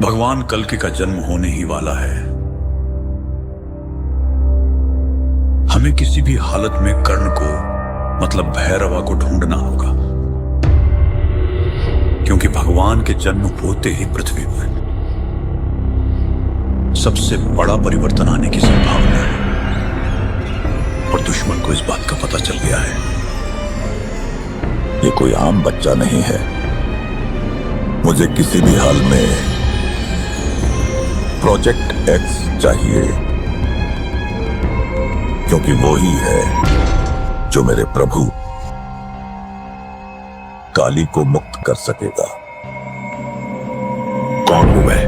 भगवान कल्कि का जन्म होने ही वाला है। हमें किसी भी हालत में कर्ण को मतलब भैरवा को ढूंढना होगा, क्योंकि भगवान के जन्म होते ही पृथ्वी पर सबसे बड़ा परिवर्तन आने की संभावना है। और दुश्मन को इस बात का पता चल गया है। ये कोई आम बच्चा नहीं है। मुझे किसी भी हाल में प्रोजेक्ट एक्स चाहिए, क्योंकि वो ही है जो मेरे प्रभु काली को मुक्त कर सकेगा। कौन हूं मैं?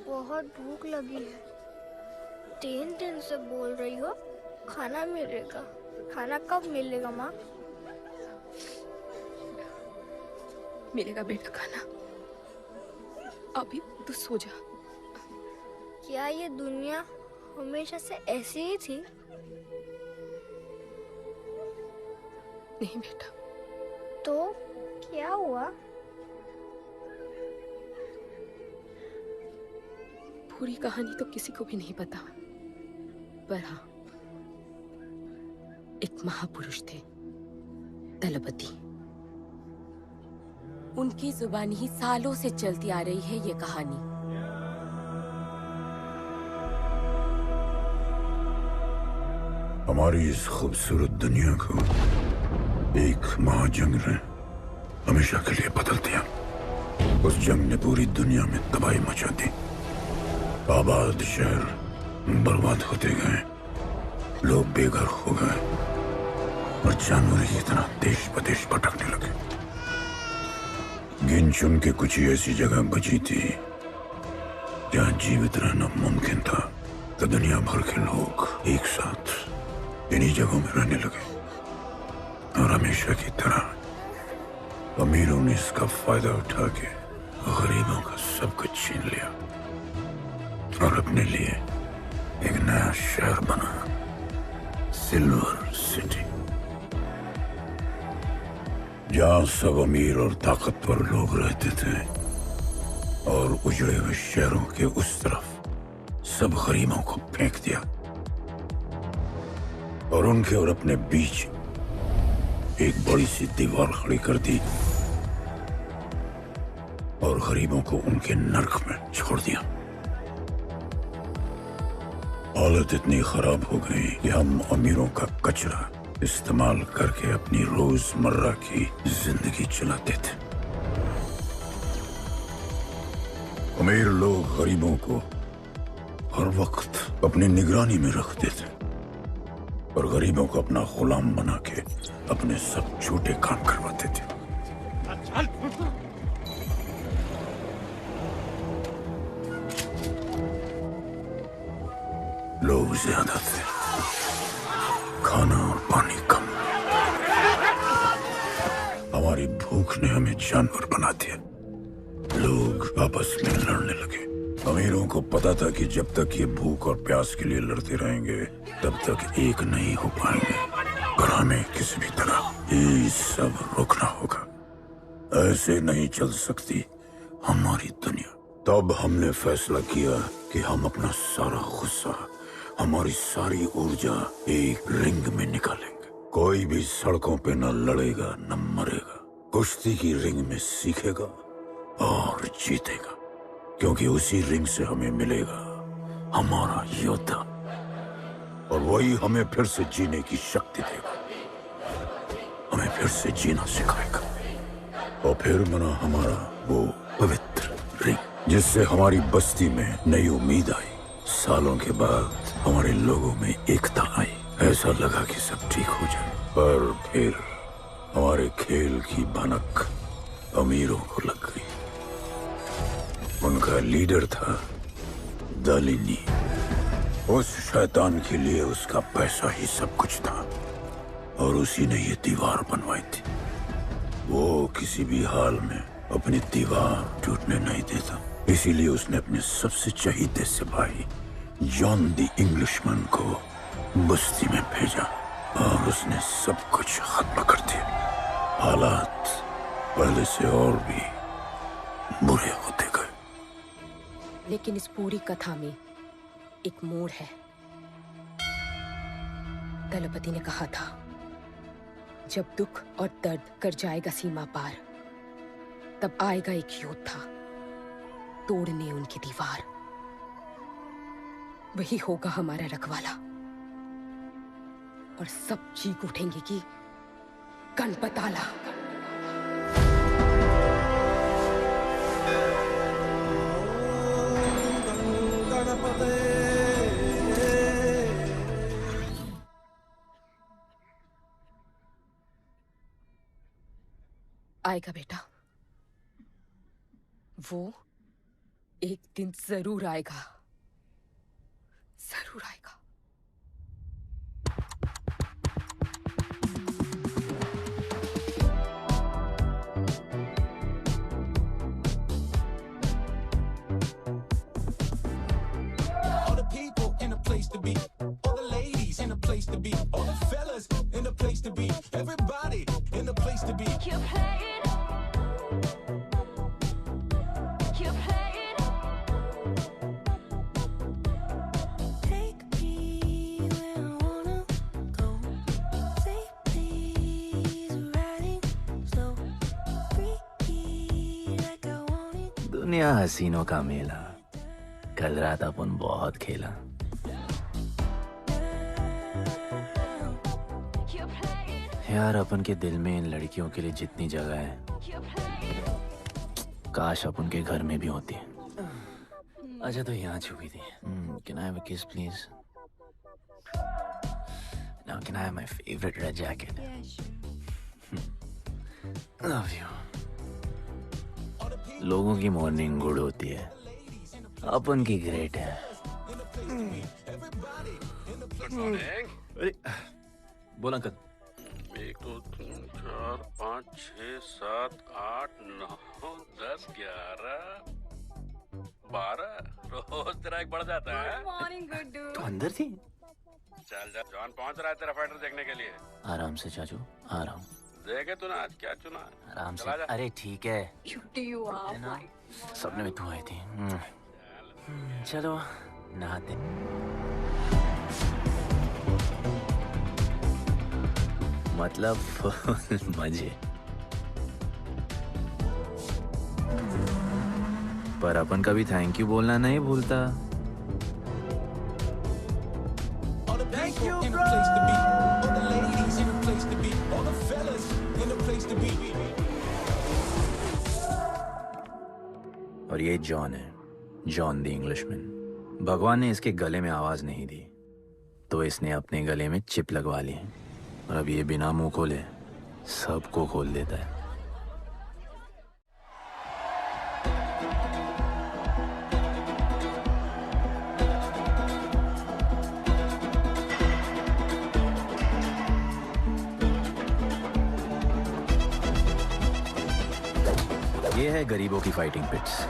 बहुत भूख लगी है। 3 दिन से बोल रही हो खाना मिलेगा। खाना कब मिलेगा माँ? मिलेगा बेटा खाना। अभी तो सो जा। क्या ये दुनिया हमेशा से ऐसी ही थी? नहीं बेटा। तो क्या हुआ? पूरी कहानी तो किसी को भी नहीं पता, पर हाँ, एक महापुरुष थे, दलपति। उनकी जुबानी ही सालों से चलती आ रही है ये कहानी। हमारी इस खूबसूरत दुनिया को एक महाजंग ने हमेशा के लिए बदल दिया। उस जंग ने पूरी दुनिया में तबाही मचा दी। आबाद शहर बर्बाद होते गए, लोग बेघर हो गए और जानवर की तरह देश प्रदेश भटकने लगे। गिन चुन के कुछ ही ऐसी जगह बची थी जहां जीवित रहना मुमकिन था। तो दुनिया भर के लोग एक साथ इन्हीं जगहों में रहने लगे और हमेशा की तरह अमीरों ने इसका फायदा उठा के गरीबों का सब कुछ छीन लिया और अपने लिए एक नया शहर बना, सिल्वर सिटी, जहां सब अमीर और ताकतवर लोग रहते थे और उजड़े हुए शहरों के उस तरफ सब गरीबों को फेंक दिया और उनके और अपने बीच एक बड़ी सी दीवार खड़ी कर दी और गरीबों को उनके नर्क में छोड़ दिया। हालत इतनी खराब हो गई कि हम अमीरों का कचरा इस्तेमाल करके अपनी रोजमर्रा की जिंदगी चलाते थे। अमीर लोग गरीबों को हर वक्त अपनी निगरानी में रखते थे और गरीबों को अपना गुलाम बना के अपने सब छोटे काम करवाते थे। लोग ज्यादा थे, खाना और पानी कम। हमारी भूख ने हमें जानवर बना दिया। लोग आपस में लड़ने लगे। अमीरों को पता था कि जब तक ये भूख और प्यास के लिए लड़ते रहेंगे तब तक एक नहीं हो पाएंगे, पर हमें किसी भी तरह ये सब रोकना होगा। ऐसे नहीं चल सकती हमारी दुनिया। तब हमने फैसला किया कि हम अपना सारा गुस्सा, हमारी सारी ऊर्जा एक रिंग में निकालेंगे। कोई भी सड़कों पे न लड़ेगा न मरेगा, कुश्ती की रिंग में सीखेगा और जीतेगा, क्योंकि उसी रिंग से हमें मिलेगा हमारा योद्धा और वही हमें फिर से जीने की शक्ति देगा, हमें फिर से जीना सिखाएगा। और फिर बना हमारा वो पवित्र रिंग, जिससे हमारी बस्ती में नई उम्मीद आई। सालों के बाद हमारे लोगों में एकता आई। ऐसा लगा कि सब ठीक हो जाए, पर फिर हमारे खेल की भनक अमीरों को लग गई। उनका लीडर था दालिनी। उस शैतान के लिए उसका पैसा ही सब कुछ था और उसी ने ये दीवार बनवाई थी। वो किसी भी हाल में अपनी दीवार टूटने नहीं देता। इसीलिए उसने अपने सबसे चहीते सिपाही जॉन द इंग्लिशमैन को बस्ती में भेजा और उसने सब कुछ खत्म कर दिया। हालात पहले से और भी बुरे होते गए। लेकिन इस पूरी कथा में एक मोड़ है। दलपति ने कहा था, जब दुख और दर्द कर जाएगा सीमा पार, तब आएगा एक योद्धा तोड़ने उनकी दीवार। वही होगा हमारा रखवाला और सब चीख उठेंगे कि गणपताला। आएगा बेटा, वो एक दिन जरूर आएगा, जरूर आएगा। All the people in a place to be, all the ladies in a place to be, all the fellas in a place to be, everybody in a place to be. Keep playing. Keep playing. Take me where I wanna go. Safely riding slow. Freaky like I want it. दुनिया हसीनों का मेला, कल रात अपन बहुत खेला। Keep playing. यार अपन के दिल में इन लड़कियों के लिए जितनी जगह है, Keep playing. काश अपन के घर में भी होती। अच्छा तो यहाँ छुपी थी। Can I have a kiss please? Now can I have my favorite red jacket? Love you. लोगों की मॉर्निंग गुड होती है, अपन की ग्रेट है। अरे बोल अंकल। 1 2 3 4 5 6 7 8 9 10 11 12 रोज तेरा एक बढ़ जाता है। Morning, good dude. तो अंदर थी। चल जा, जॉन पहुंच रहा है तेरा फाइटर देखने के लिए। आराम से चाचू, आराम। देखे तूने आज क्या चुना? आराम से। चला जा। अरे ठीक है, Cutie you are. है ना? सपने में तू आई थी। चलो नहाते। मतलब मजे। पर अपन कभी थैंक यू बोलना नहीं भूलता। All the people in a place to be, all the ladies in a place to be, all the fellas in a place to be. और ये जॉन है, जॉन द इंग्लिशमैन। भगवान ने इसके गले में आवाज नहीं दी, तो इसने अपने गले में चिप लगवा ली और अब ये बिना मुंह खोले सबको खोल देता है। ये है गरीबों की फाइटिंग पिट्स।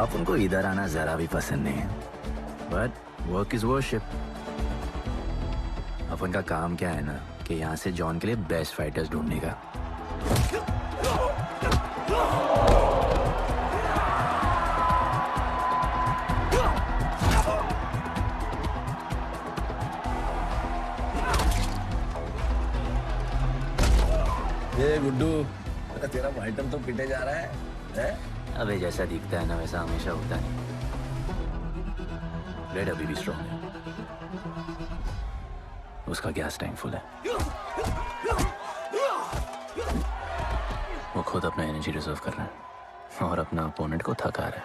आप उनको इधर आना जरा भी पसंद नहीं है, बट वर्क इज वर्शिप। अपन का काम क्या है ना कि यहाँ से जॉन के लिए बेस्ट फाइटर्स ढूंढने का। ये गुड्डू, तेरा फाइटर तो पिटे जा रहा है? अबे जैसा दिखता है ना वैसा हमेशा होता है। ब्लेड अभी भी स्ट्रॉन्ग है, उसका गैस टैंक फुल है। वो खुद अपना एनर्जी रिजर्व कर रहा है और अपना अपोनेंट को थका रहा है।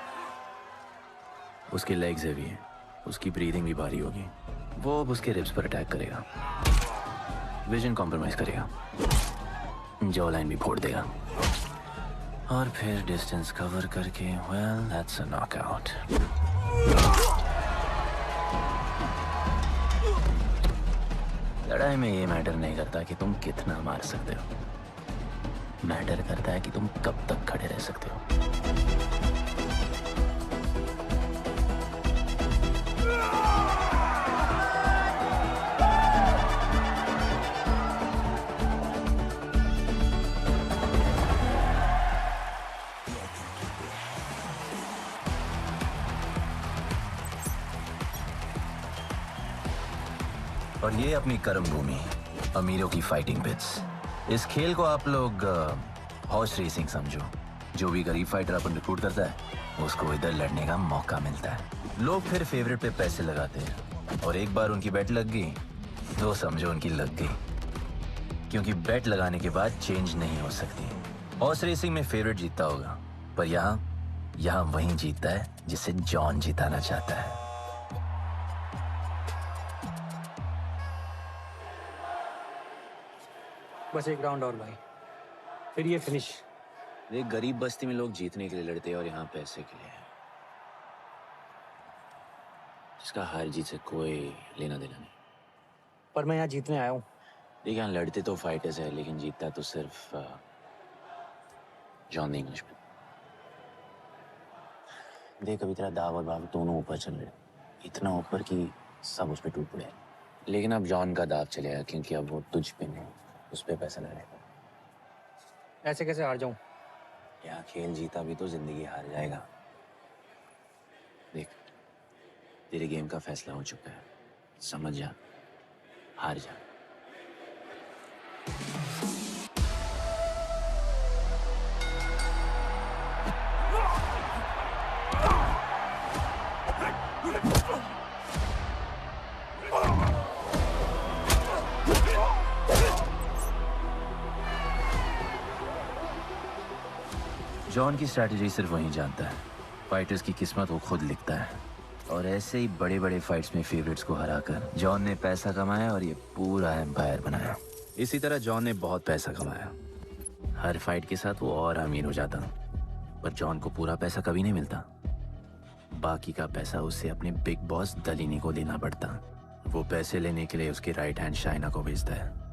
उसकी लेग्स हेवी है, उसकी ब्रीदिंग भी भारी होगी। वो अब उसके रिब्स पर अटैक करेगा, विजन कॉम्प्रोमाइज करेगा, जॉ लाइन भी फोड़ देगा और फिर डिस्टेंस कवर करके वेल दैट्स अ नॉकआउट। लड़ाई में ये मैटर नहीं करता कि तुम कितना मार सकते हो, मैटर करता है कि तुम कब तक खड़े रह सकते हो। और ये अपनी कर्म भूमि, अमीरों की फाइटिंग पिट्स। इस खेल को आप लोग हॉर्स रेसिंग समझो। जो भी गरीब फाइटर अपन रिक्रूट करता है उसको इधर लड़ने का मौका मिलता है। लोग फिर फेवरेट पे पैसे लगाते हैं और एक बार उनकी बेट लग गई तो समझो उनकी लग गई, क्योंकि बेट लगाने के बाद चेंज नहीं हो सकती। हॉर्स रेसिंग में फेवरेट जीतता होगा, पर यहाँ वही जीतता है जिसे जॉन जिताना चाहता है। बस एक राउंड और भाई, फिर ये फिनिश। एक गरीब बस्ती में लोग जीतने के लिए लड़ते हैं और यहाँ पैसे के लिए, जिसका हार जीत से कोई लेना देना नहीं। पर मैं यहाँ जीतने आया हूँ। देखिए, यहाँ लड़ते तो फाइटर्स है, लेकिन जीतता तो सिर्फ जॉन द इंग्लिशमैन। देख, अभी तेरा दाव और बाव दोनों ऊपर चल रहे, इतना ऊपर कि सब उस पर टूट पड़े। लेकिन अब जॉन का दाव चलेगा, क्योंकि अब वो तुझ पे नहीं, उस पे पैसा लगाएगा। ऐसे कैसे हार जाऊं? यहाँ खेल जीता भी तो जिंदगी हार जाएगा। देख, तेरे गेम का फैसला हो चुका है, समझ जा, हार जा। जॉन की स्ट्रैटेजी सिर्फ वही जानता है। फाइटर्स की किस्मत वो खुद लिखता है, और ऐसे ही बड़े बड़े फाइट्स में फेवरेट्स को हराकर जॉन ने पैसा कमाया और ये पूरा एम्पायर बनाया। इसी तरह जॉन ने बहुत पैसा कमाया। हर फाइट के साथ वो और अमीर हो जाता, पर जॉन को पूरा पैसा कभी नहीं मिलता। बाकी का पैसा उसे अपने बिग बॉस दलीनी को देना पड़ता। वो पैसे लेने के लिए उसकी राइट हैंड शाइना को भेजता है।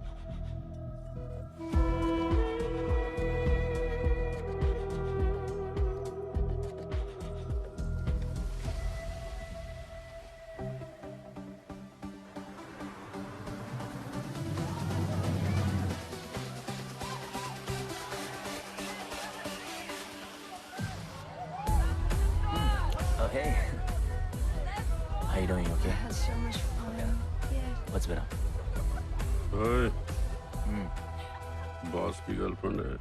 Hey, how you doing? Okay? Had so much fun. Yeah. What's been up? ओए, बॉस की गर्लफ्रेंड है,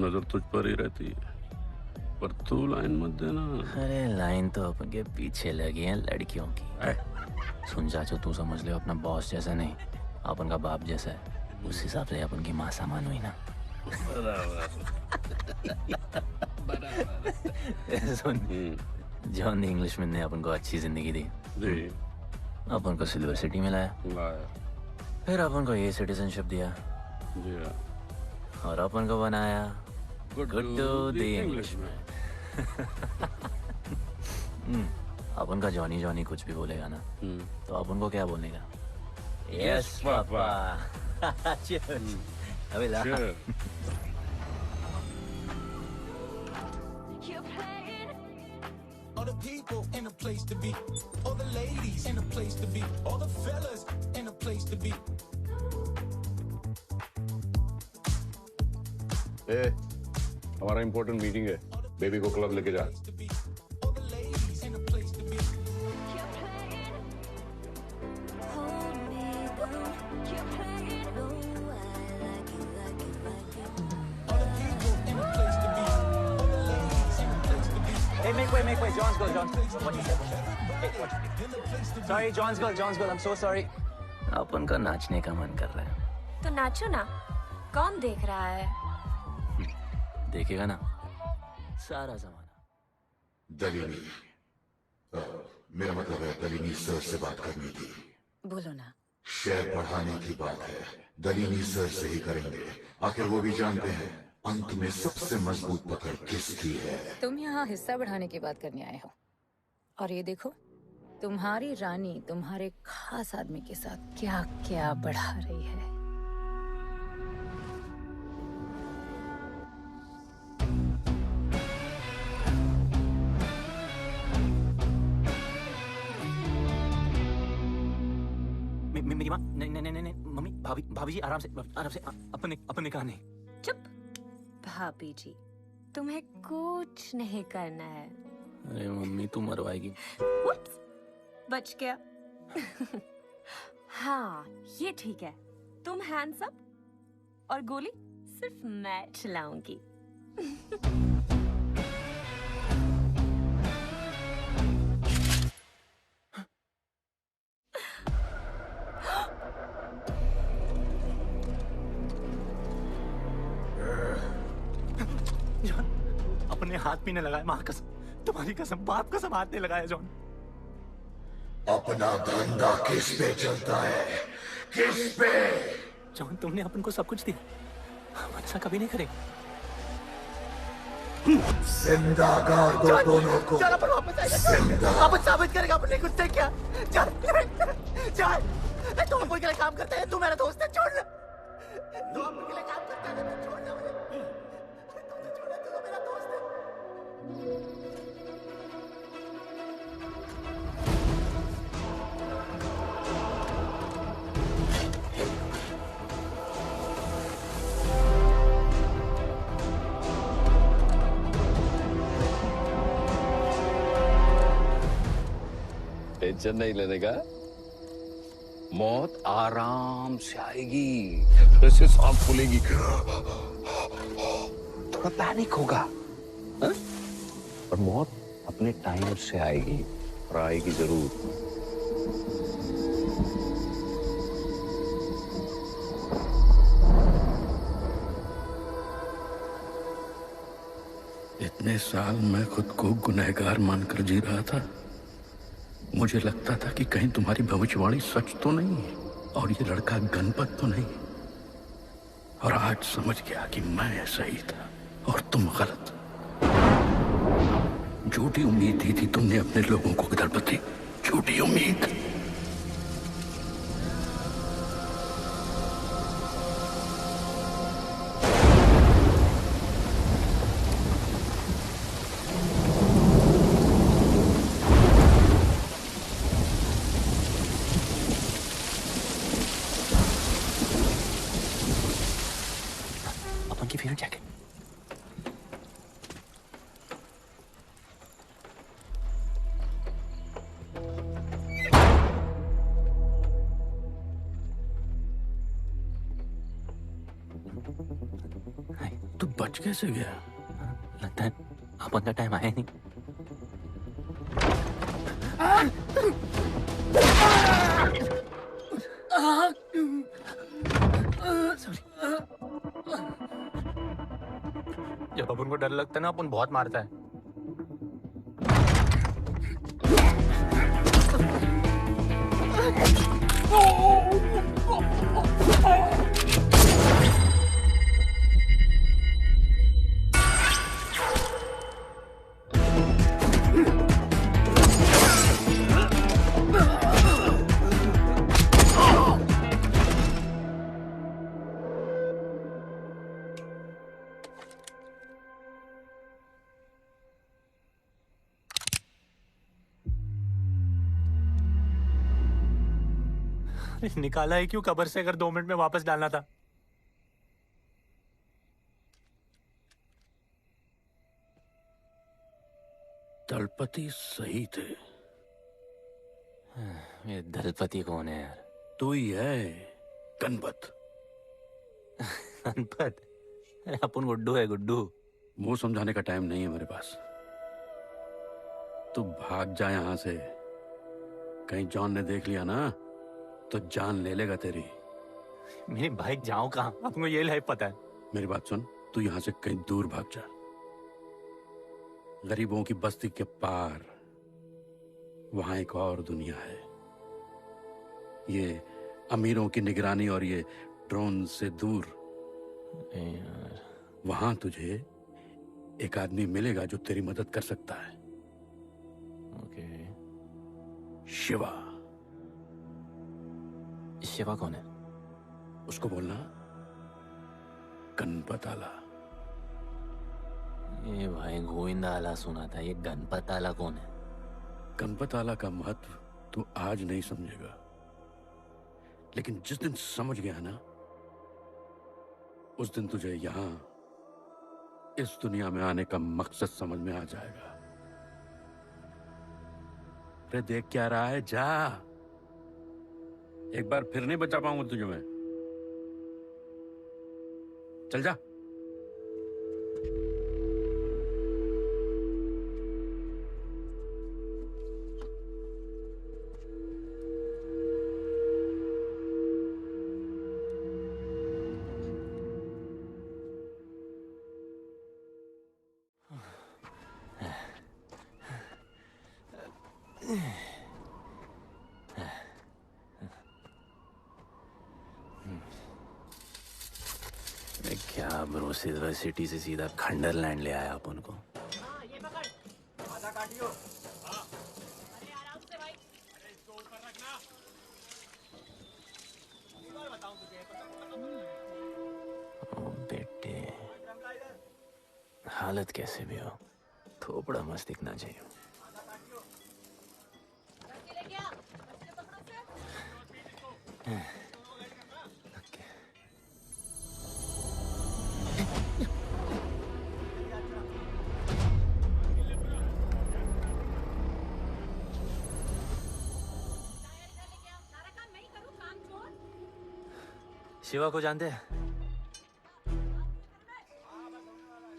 नजर तुझ पर ही रहती है, पर तू लाइन मत देना। अरे लाइन तो अपन के पीछे लगी है लड़कियों की। सुन चाचो, तू समझ ले अपना बॉस जैसा नहीं, अपन का बाप जैसा है। उस हिसाब से अपन की माँ सामान हुई ना। सुन, जॉन द इंग्लिशमैन ने अपन को अच्छी जिंदगी दी, अपन को सिल्वर सिटी में लाया, फिर अपन को ये सिटीजनशिप दिया, और अपन को बनाया गुड्डू द इंग्लिशमैन। अपन का जॉनी जॉनी कुछ भी बोलेगा ना, तो अपन को क्या बोलेगा? Yes papa. अबे ला। You're playing. All the people in a place to be. All the ladies in a place to be. All the fellas in a place to be. हमारा इम्पोर्टेंट मीटिंग है, बेबी को club लेके जा। All the ladies in a place to be. You're playing. Hold me down. You're playing. No, I like it, like it, like it. All the people in a place to be. All the ladies in a place to be. Hey, make way, John's girl, What you said? Hey, what? Sorry, John's girl, I'm so sorry. अपन का नाचने का मन कर रहा है। तो नाचो ना, कौन देख रहा है? देखेगा ना सारा जमाना। दलीनी, मेरा मतलब है दलीनी सर से बात करनी थी। बोलो ना। शेयर बढ़ाने की बात है, दलीनी सर से ही करेंगे। आखिर वो भी जानते हैं अंत में सबसे मजबूत पकड़ किसकी है। तुम यहाँ हिस्सा बढ़ाने की बात करने आए हो, और ये देखो तुम्हारी रानी तुम्हारे खास आदमी के साथ क्या क्या बढ़ा रही है। मेरी माँ नहीं नहीं नहीं नहीं मम्मी भाभी भाभी जी आराम से अपने कहा नहीं। चुप। भाभी जी तुम्हें कुछ नहीं करना है। अरे मम्मी तू मरवाएगी। Whoops, बच गया। हाँ ये ठीक है, तुम हैंड्स अप और गोली सिर्फ मैं चलाऊंगी। जॉन अपने हाथ पीने लगाए, माँ कसम तुम्हारी कसम बाप कसम हाथ नहीं लगाया जॉन। अपना धंधा किस पे चलता है, किस पे? जॉन तुमने अपन को सब कुछ दिया, हम ऐसा कभी नहीं करेंगे। जिंदा कर दो दोनों को। जॉन अपन वापस आएगा, जिंदा। अपन साबित करेगा अपने खुद से क्या। जॉन जॉन तुम अपन के लिए काम करता है, तू मेरा दोस्त है, छोड़। तू अपन के लिए काम करता है, तू छोड़ ना मुझे। तू छोड़, तू तो मेरा दोस्त है। टेंशन नहीं लेने का, मौत आराम से आएगी, वैसे सांस फूलेगी, थोड़ा पैनिक होगा हा? और मौत अपने टाइम से आएगी और आएगी जरूर। इतने साल मैं खुद को गुनहगार मानकर जी रहा था। मुझे लगता था कि कहीं तुम्हारी भविष्यवाणी सच तो नहीं है और ये लड़का गणपत तो नहीं। और आज समझ गया कि मैं सही था और तुम गलत। झूठी उम्मीद दी थी तुमने अपने लोगों को गणपति, झूठी उम्मीद। अपन की फेवरेट जैकेट। तू बच कैसे गया? लगता है अपन का टाइम आया नहीं। जब अपन को डर लगता है ना, अपन बहुत मारता है। निकाला है क्यों कब्र से, अगर 2 मिनट में वापस डालना था। दलपति सही थे। ये दलपति कौन है यार? तू ही है गणपत। गणपत? अरे अपन गुड्डू है, गुड्डू। वो समझाने का टाइम नहीं है मेरे पास। तू भाग जा यहां से। कहीं जॉन ने देख लिया ना तो जान ले लेगा तेरी। मेरी बाइक जाऊं कहाँ? आपको ये लाइफ पता है। मेरी बात सुन, तू यहां से कहीं दूर भाग जा। गरीबों की बस्ती के पार वहां एक और दुनिया है। ये अमीरों की निगरानी और ये ड्रोन से दूर। यार वहां तुझे एक आदमी मिलेगा जो तेरी मदद कर सकता है। ओके। शिवा। शिवा कौन है? उसको बोलना गणपत आला। ये भाई गोविंदा आला सुना था, ये गणपत आला कौन है? गणपत आला का महत्व तू आज नहीं समझेगा, लेकिन जिस दिन समझ गया ना, उस दिन तुझे यहां इस दुनिया में आने का मकसद समझ में आ जाएगा। अरे देख क्या रहा है, जा। एक बार फिर नहीं बचा पाऊंगा तुझे मैं। चल जा। क्या ब्रो, सिल्वर सिटी से सीधा खंडरलैंड ले आया अपन को। ये पकड़, आधा काटियो। अरे आराम से भाई। अरे इसको ऊपर रखना। एक बार बताऊं तुझे। ओ बेटे, हालत कैसे भी हो, थोपड़ा मस्त दिखना चाहिए। शिवा को जानते हैं?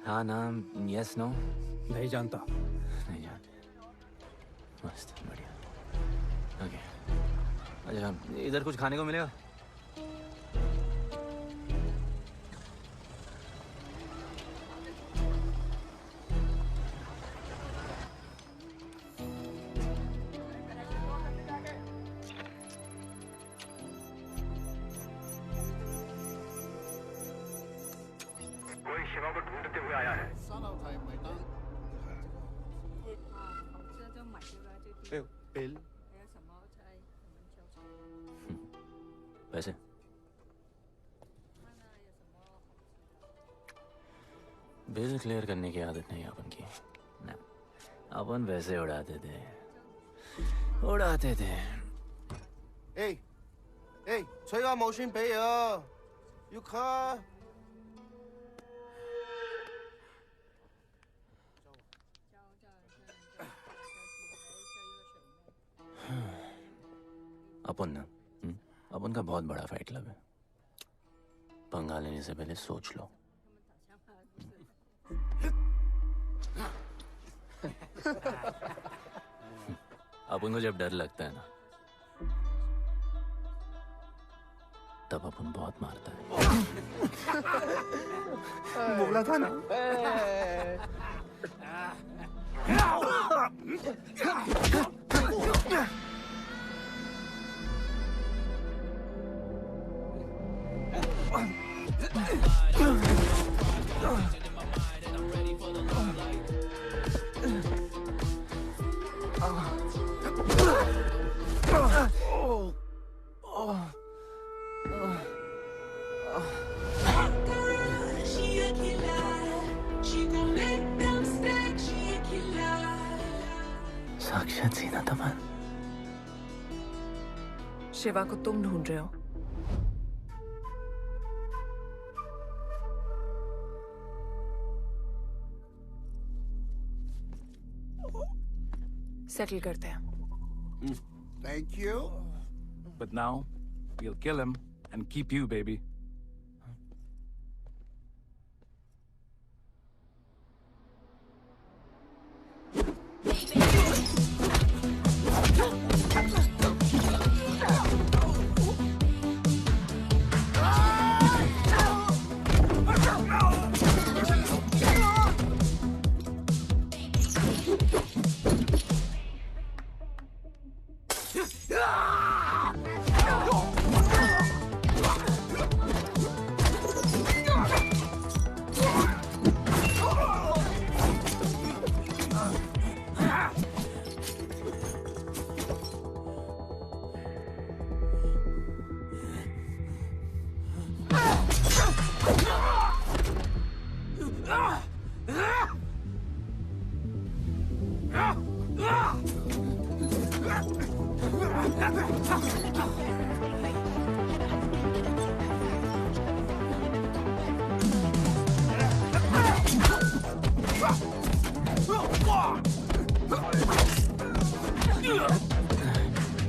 हाँ, नाम यस नो? नहीं जानता। नहीं जानते। मस्त, बढ़िया। ओके, अच्छा इधर कुछ खाने को मिलेगा? शिवा को ढूंढते हुए आया है। बिल वैसे बिल क्लियर करने की आदत नहीं अपन की ना, अपन वैसे उड़ाते थे।吹下冇算俾啊，要卡。 अपन ना, अपन का बहुत बड़ा फाइट क्लब है। पंगा लेने से पहले सोच लो। अपन को जब डर लगता है ना, तब अपन बहुत मारता है। बोला था ना। साक्षात सीना तमन। शिवा को तुम ढूंढ रहे हो? सेटल करते हैं। Thank you. But now, we'll kill him and keep you, baby.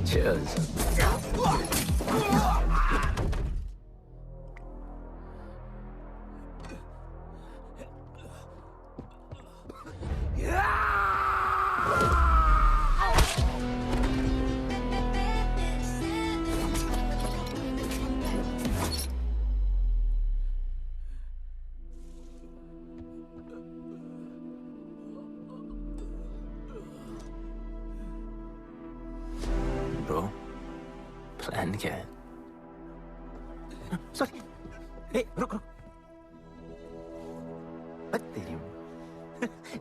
Cheers. Bro, plan क्या है? सॉरी, ए रुक रुक, बस तेरी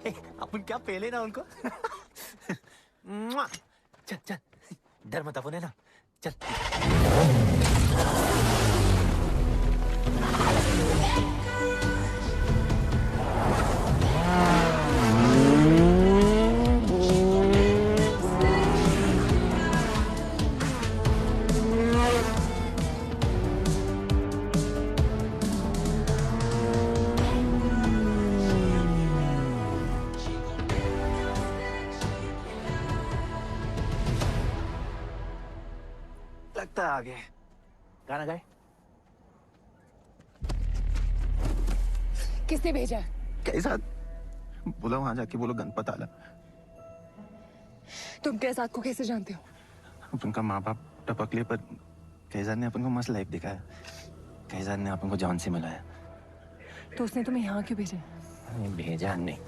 ए, अपन क्या पहले ना उनको मुआ! चल चल, डर मत अपन है ना, चल। लगता है आगे गाना गाए। किसने भेजा है? कैसा बोला, वहां जाके बोलो गणपत आला। तुम कैसाद को कैसे जानते हो? अपन का माँ बाप टपकले पर कैसाद ने अपन को मस्त लाइफ दिखाया। कैसाद ने अपन को जॉन से मिलाया। तो उसने तुम्हें यहाँ क्यों भेजा? भेजा नहीं,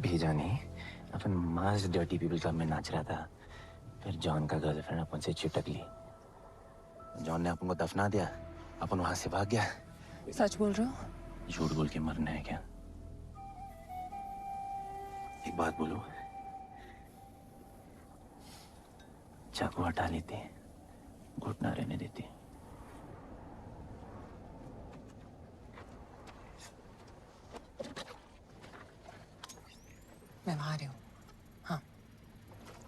भेजा नहीं, अपन मस्त डर्टी पीपल क्लब में नाच रहा था। फिर जॉन का गर्लफ्रेंड अपन से चिपक ली। जॉन ने अपन को दफना दिया, अपन वहां से भाग गया। सच बोल रहे हो? झूठ बोल के मरना है क्या? एक बात बोलूं, चाकू हटा लेते, घुटना रहने देते। मैं वहां आ रही हूँ। हाँ,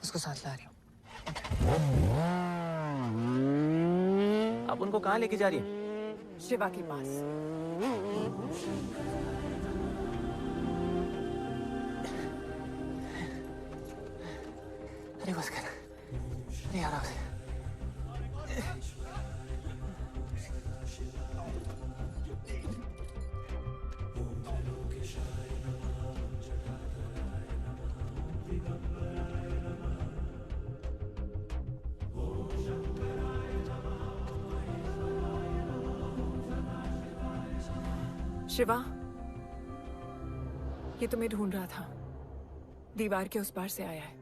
उसको साथ ला रही हूँ। आप उनको कहाँ लेके जा रही हैं? शिवा के पास। अरे बस कर, अरे आराम से। शिवा, ये तुम्हें ढूंढ रहा था। दीवार के उस पार से आया है।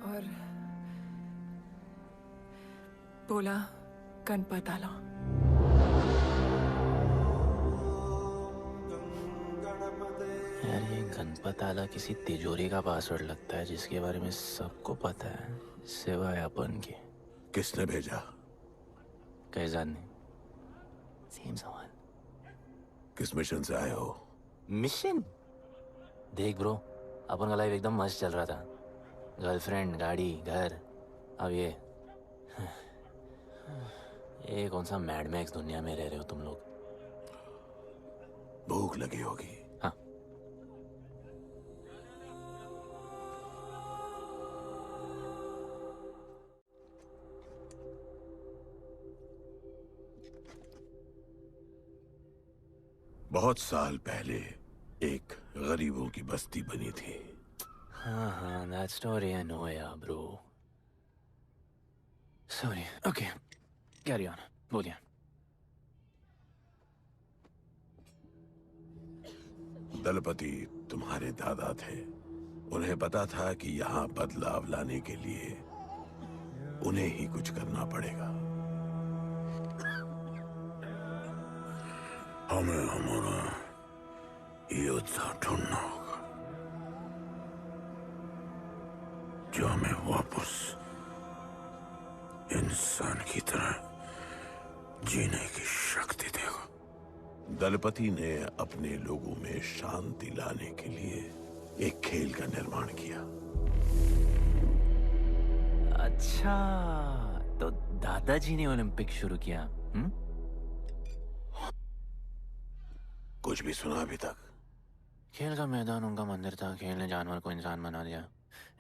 और बोला गणपत आला। यार ये गणपत आला किसी तिजोरी का पासवर्ड लगता है जिसके बारे में सबको पता है सिवाय अपन के। किसने भेजा? कैसाद ने। सेम सवाल। किस मिशन से आए हो? मिशन? देख ब्रो, अपन का लाइफ एकदम मस्त चल रहा था। गर्लफ्रेंड, गाड़ी, घर। अब ये कौन सा मैड मैक्स दुनिया में रह रहे हो तुम लोग। भूख लगी होगी। हाँ। बहुत साल पहले एक गरीबों की बस्ती बनी थी। हाँ, that story I know, yeah, bro. Sorry. Okay, carry on. बोलिए। दलपति तुम्हारे दादा थे। उन्हें पता था कि यहाँ बदलाव लाने के लिए उन्हें ही कुछ करना पड़ेगा। हमें हमारा योद्धा ढूंढना होगा जो हमें वापस इंसान की तरह जीने की शक्ति देगा। दलपति ने अपने लोगों में शांति लाने के लिए एक खेल का निर्माण किया। अच्छा, तो दादाजी ने ओलंपिक शुरू किया। कुछ भी सुना अभी तक? खेल का मैदान उनका मंदिर था, खेल ने जानवर को इंसान बना दिया,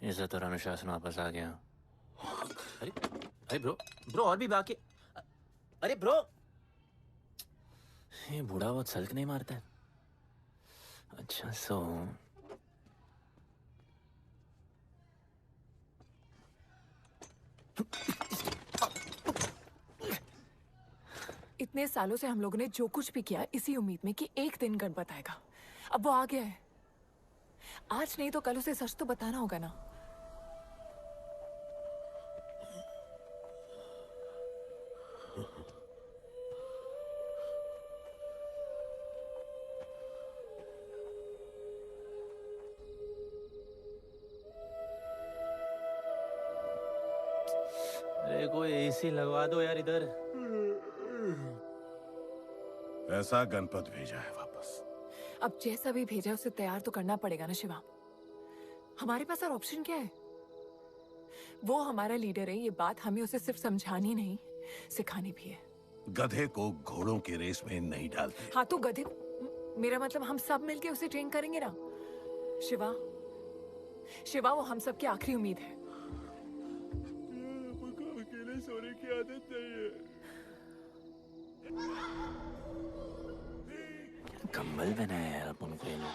इज्जत और अनुशासन वापस आ गया। अरे अरे ब्रो और भी बाकी। अरे ब्रो, ये बूढ़ा बहुत सल्क नहीं मारता है। अच्छा सो इतने सालों से हम लोगों ने जो कुछ भी किया इसी उम्मीद में कि एक दिन गणपत आएगा। अब वो आ गया है। आज नहीं तो कल उसे सच तो बताना होगा ना। अरे कोई एसी लगवा दो यार इधर। ऐसा गणपत भेजा है वापस। अब जैसा भी भेजा उसे तैयार तो करना पड़ेगा ना शिवा। हमारे पास और ऑप्शन क्या है? वो हमारा लीडर है, ये बात हमें उसे सिर्फ समझानी नहीं सिखानी भी है। गधे को घोड़ों की रेस में नहीं डालते। हाँ तो गधे, मेरा मतलब हम सब मिलके उसे ट्रेन करेंगे ना। शिवा, शिवा वो हम सब की आखिरी उम्मीद है। अकेले सोने की आदत नहीं है। कंबल बनाया यार अपन को ये लोग।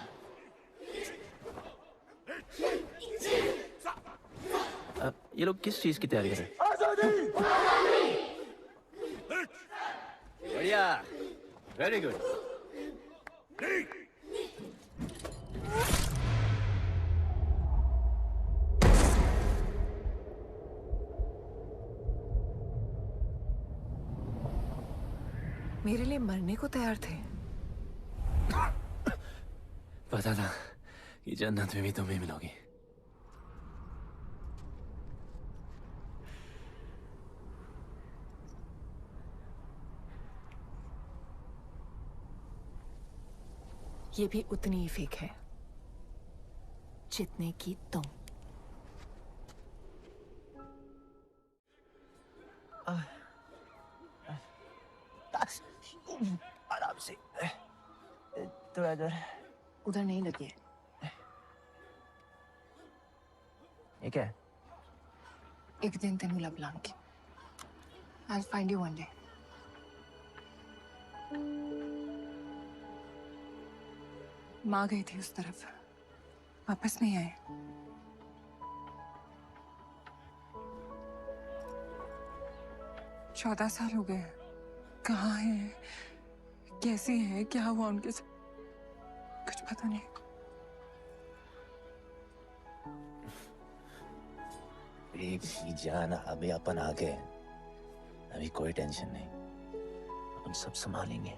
ये लोग किस चीज की तैयारी कर रहे हैं? बढ़िया, वेरी गुड। मेरे लिए मरने को तैयार थे। पता था कि जन्नत में भी तुम्हें मिलोगी। ये भी उतनी ही फेक है जितने की तुम। आराम से। तो इधर उधर नहीं लगी है। ये क्या है? एक दिन तेनू लब Langi. I'll find you one day. माँ गई थी उस तरफ, वापस नहीं आए। चौदह साल हो गए। कहाँ है, कैसी है, क्या हुआ उनके साथ, कुछ पता नहीं। जाना अभी अपन आ गए, अभी कोई टेंशन नहीं, हम सब संभालेंगे।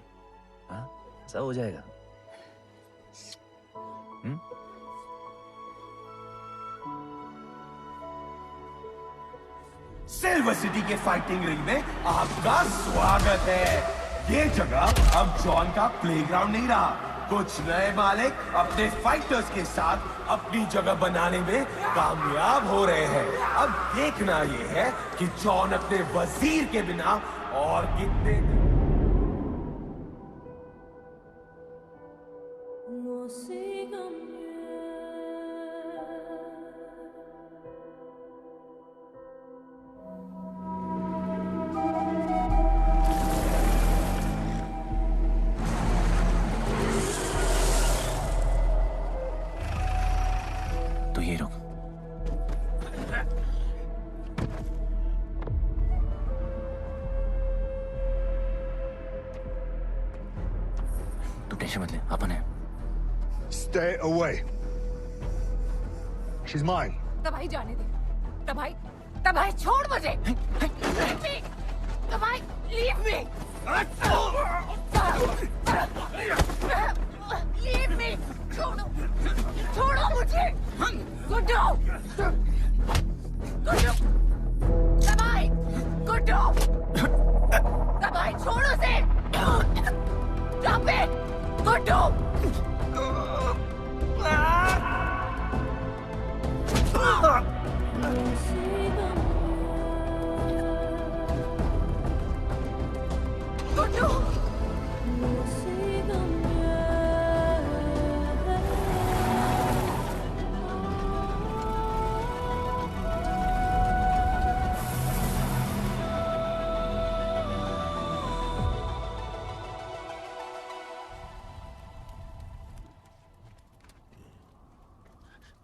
हाँ सब हो जाएगा। सिल्वर सिटी के फाइटिंग रिंग में आपका स्वागत है। ये जगह अब जॉन का प्लेग्राउंड नहीं रहा। कुछ नए मालिक अपने फाइटर्स के साथ अपनी जगह बनाने में कामयाब हो रहे हैं। अब देखना ये है कि जॉन अपने वजीर के बिना और कितने तो ये रुक। तू टेंशन मत ले, अपन है। Stay away. She's mine. तबाही जाने दे। तबाही छोड़ मुझे। तबाही leave me. Leave me. छोड़ो मुझे। गुड्डू। तबाही छोड़ो से। Stop it. गुड्डू। गुड्डू।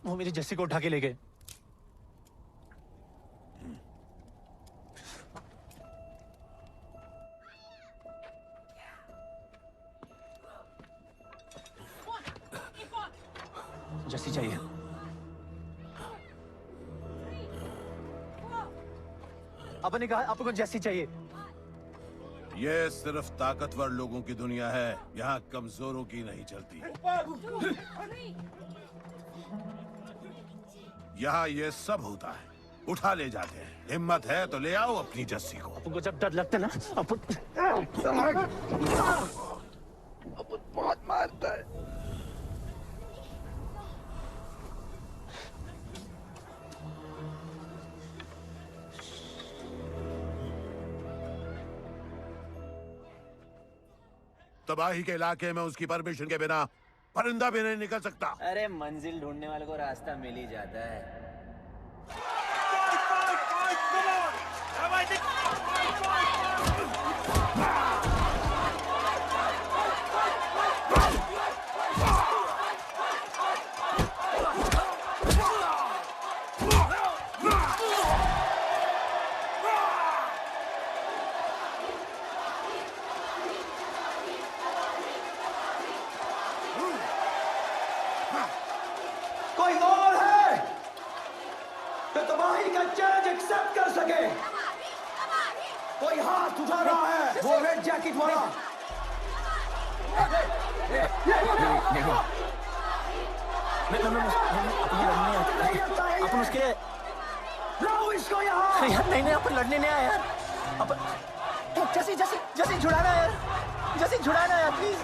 वो मेरी जस्सी को उठा के ले गए। जस्सी चाहिए। आपने कहा आपको जस्सी चाहिए। ये सिर्फ ताकतवर लोगों की दुनिया है, यहाँ कमजोरों की नहीं चलती। यहाँ ये सब होता है, उठा ले जाते हैं। हिम्मत है तो ले आओ अपनी जस्सी को। आपको जब डर लगता है ना, बहुत मारता है। तबाही के इलाके में उसकी परमिशन के बिना परिंदा भी नहीं निकल सकता। अरे मंजिल ढूंढने वाले को रास्ता मिल ही जाता है। कोई और है जो तबाही का चैलेंज एक्सेप्ट कर सके? कोई हाथ उठा रहा है? वो रेड जैकेट वाला। अपन उसके लाओ इसको यहाँ। यार नहीं नहीं, अपन लड़ने नहीं आया यार। अपन जैसी जैसी जैसी छुड़ाना यार, जैसी छुड़ाना यार प्लीज।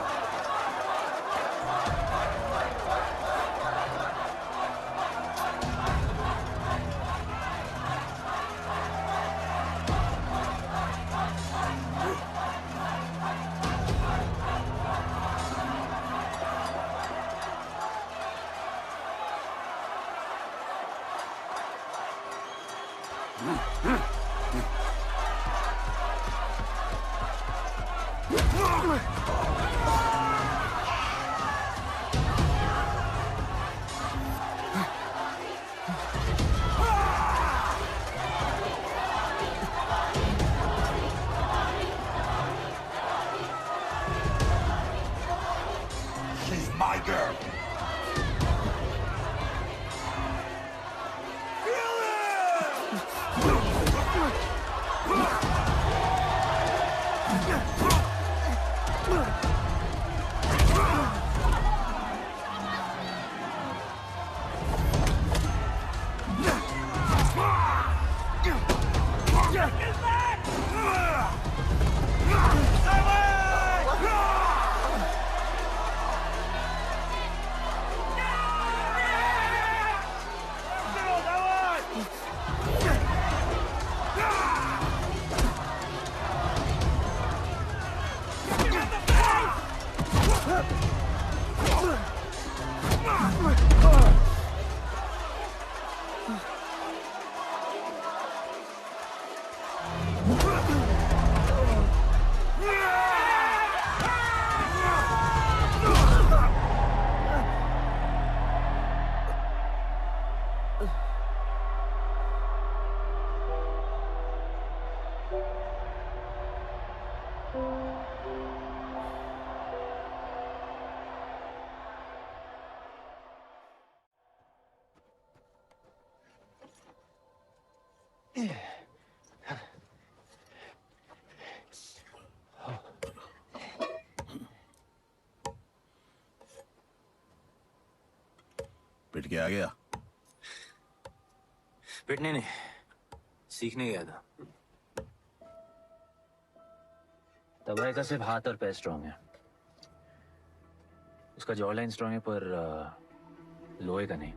She's my girl. पिट के आ गया। पिटने नहीं, सीखने गया था। तबाही का सिर्फ हाथ और पैर स्ट्रांग है, उसका जॉ लाइन स्ट्रांग है, पर लोहे का नहीं।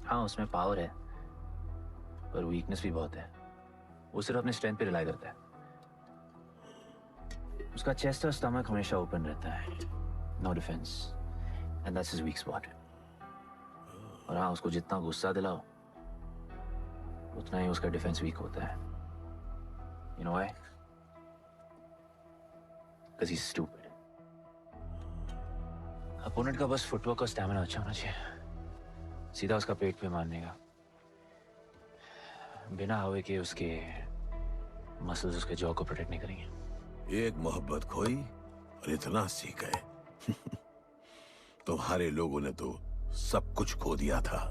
हाँ उसमें पावर है, पर वीकनेस भी बहुत है। वो सिर्फ अपने स्ट्रेंथ पे रिलाई करता है। उसका चेस्ट और स्टमक हमेशा ओपन रहता है, no defence, and that's his weak spot. और हाँ उसको जितना गुस्सा दिलाओ उतना ही उसका डिफेंस वीक होता है। You know why? Because he's stupid. Opponent का बस फुटवर्क और स्टैमिना अच्छा होना चाहिए। सीधा उसका पेट पे मारने का, बिना हवा के। उसके मसल्स उसके जॉ को प्रोटेक्ट नहीं करेंगे। एक मोहब्बत खोई और इतना सीख गए। तुम्हारे लोगों ने तो सब कुछ खो दिया था।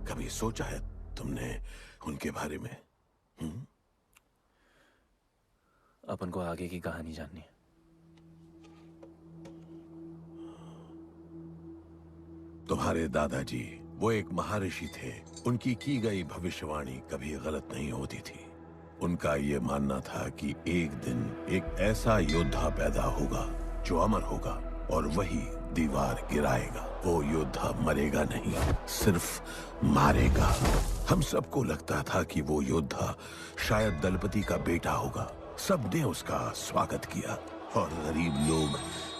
कभी सोचा है तुमने उनके बारे में? अपन को आगे की कहानी जाननी है। तुम्हारे दादाजी वो एक महर्षि थे। उनकी की गई भविष्यवाणी कभी गलत नहीं होती थी। उनका ये मानना था कि एक दिन एक ऐसा योद्धा पैदा होगा जो अमर होगा और वही दीवार गिराएगा। वो योद्धा मरेगा नहीं, सिर्फ मारेगा। हम सबको लगता था कि वो योद्धा शायद दलपति का बेटा होगा। सबने उसका स्वागत किया और गरीब लोग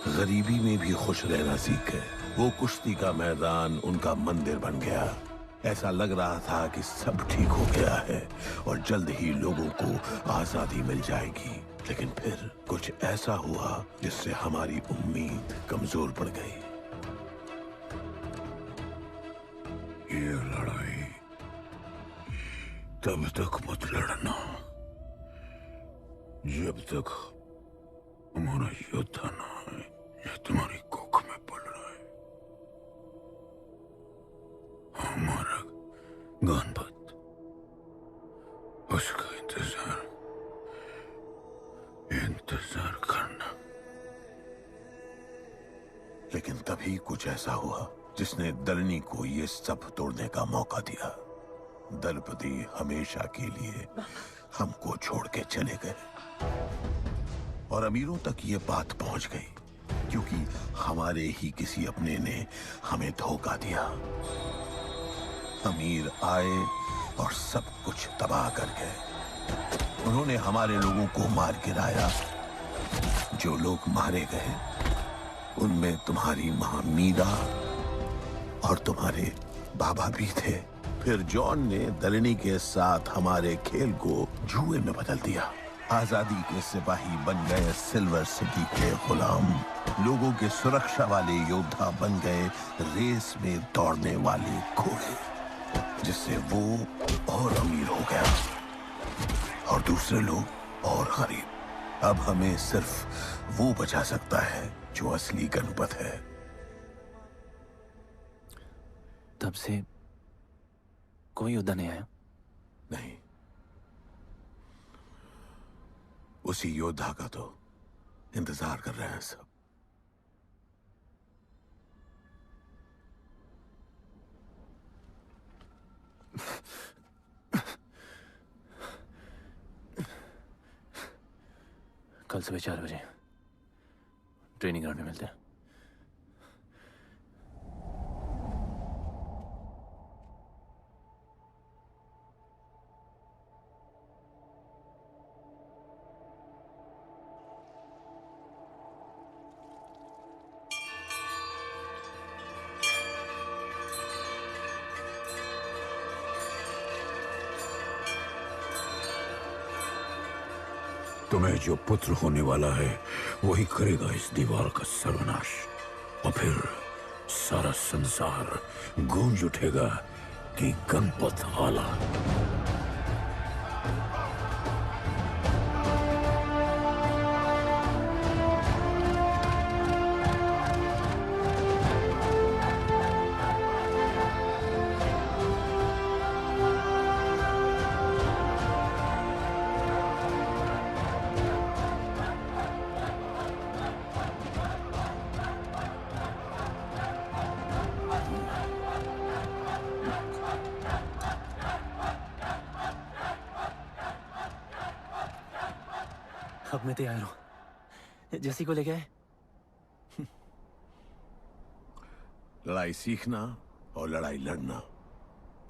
गरीबी में भी खुश रहना सीख गए। वो कुश्ती का मैदान उनका मंदिर बन गया। ऐसा लग रहा था कि सब ठीक हो गया है और जल्द ही लोगों को आजादी मिल जाएगी। लेकिन फिर कुछ ऐसा हुआ जिससे हमारी उम्मीद कमजोर पड़ गई। ये लड़ाई तब तक मत लड़ना जब तक हमारा योद्धा ना है या तुम्हारी कोख में पल रहा है। हमारा गणपत, उसका इंतजार करना। लेकिन तभी कुछ ऐसा हुआ जिसने दलनी को ये सब तोड़ने का मौका दिया। दलपति हमेशा के लिए हमको छोड़ के चले गए और अमीरों तक ये बात पहुंच गई क्योंकि हमारे ही किसी अपने ने हमें धोखा दिया। अमीर आए और सब कुछ तबाह कर गए। उन्होंने हमारे लोगों को मार गिराया। जो लोग मारे गए उनमें तुम्हारी मां मीरा और तुम्हारे बाबा भी थे। फिर जॉन ने दलनी के साथ हमारे खेल को जुए में बदल दिया। आजादी के सिपाही बन गए सिल्वर सिटी के गुलाम। लोगों के सुरक्षा वाले योद्धा बन गए रेस में दौड़ने वाले घोड़े, जिससे वो और अमीर हो गया और दूसरे लोग और गरीब। अब हमें सिर्फ वो बचा सकता है जो असली गणपत है। तब से कोई योद्धा नहीं आया? नहीं, उसी योद्धा का तो इंतजार कर रहे हैं सब। कल सुबह 4 बजे ट्रेनिंग ग्राउंड में मिलते हैं। तुम्हें जो पुत्र होने वाला है वही करेगा इस दीवार का सर्वनाश। और फिर सारा संसार गूंज उठेगा कि गणपत आला। अब मैं तैयार हूं। जैसी को लेके आए। लड़ाई सीखना और लड़ाई लड़ना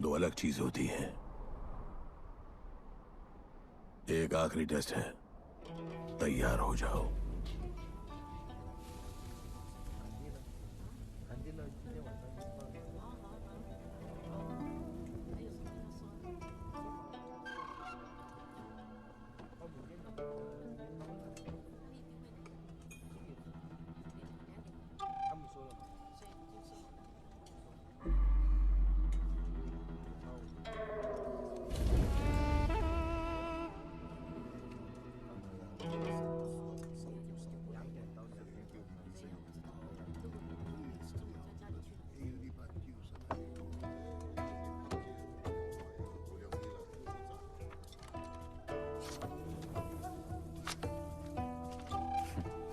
दो अलग चीज होती है। एक आखिरी टेस्ट है, तैयार हो जाओ।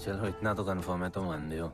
चलो इतना तो कंफर्म है, तो मान दो।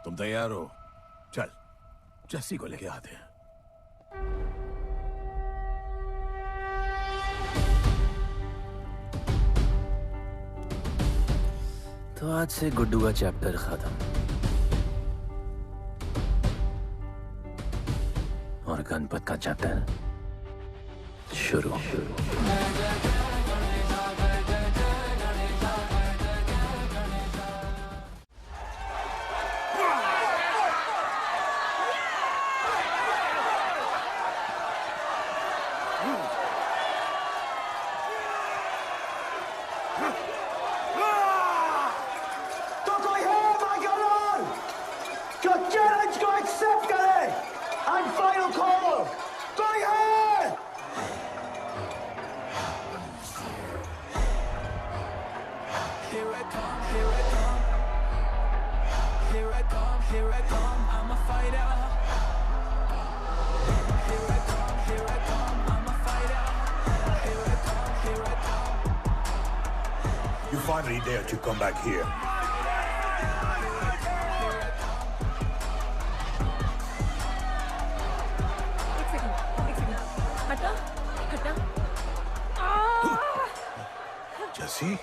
तुम तैयार हो? चल जस्सी को लेके आते हैं। तो आज से गुड्डू का चैप्टर खत्म और गणपत का चैप्टर शुरू। You finally dared to come back here. हटा हटा। जस्सी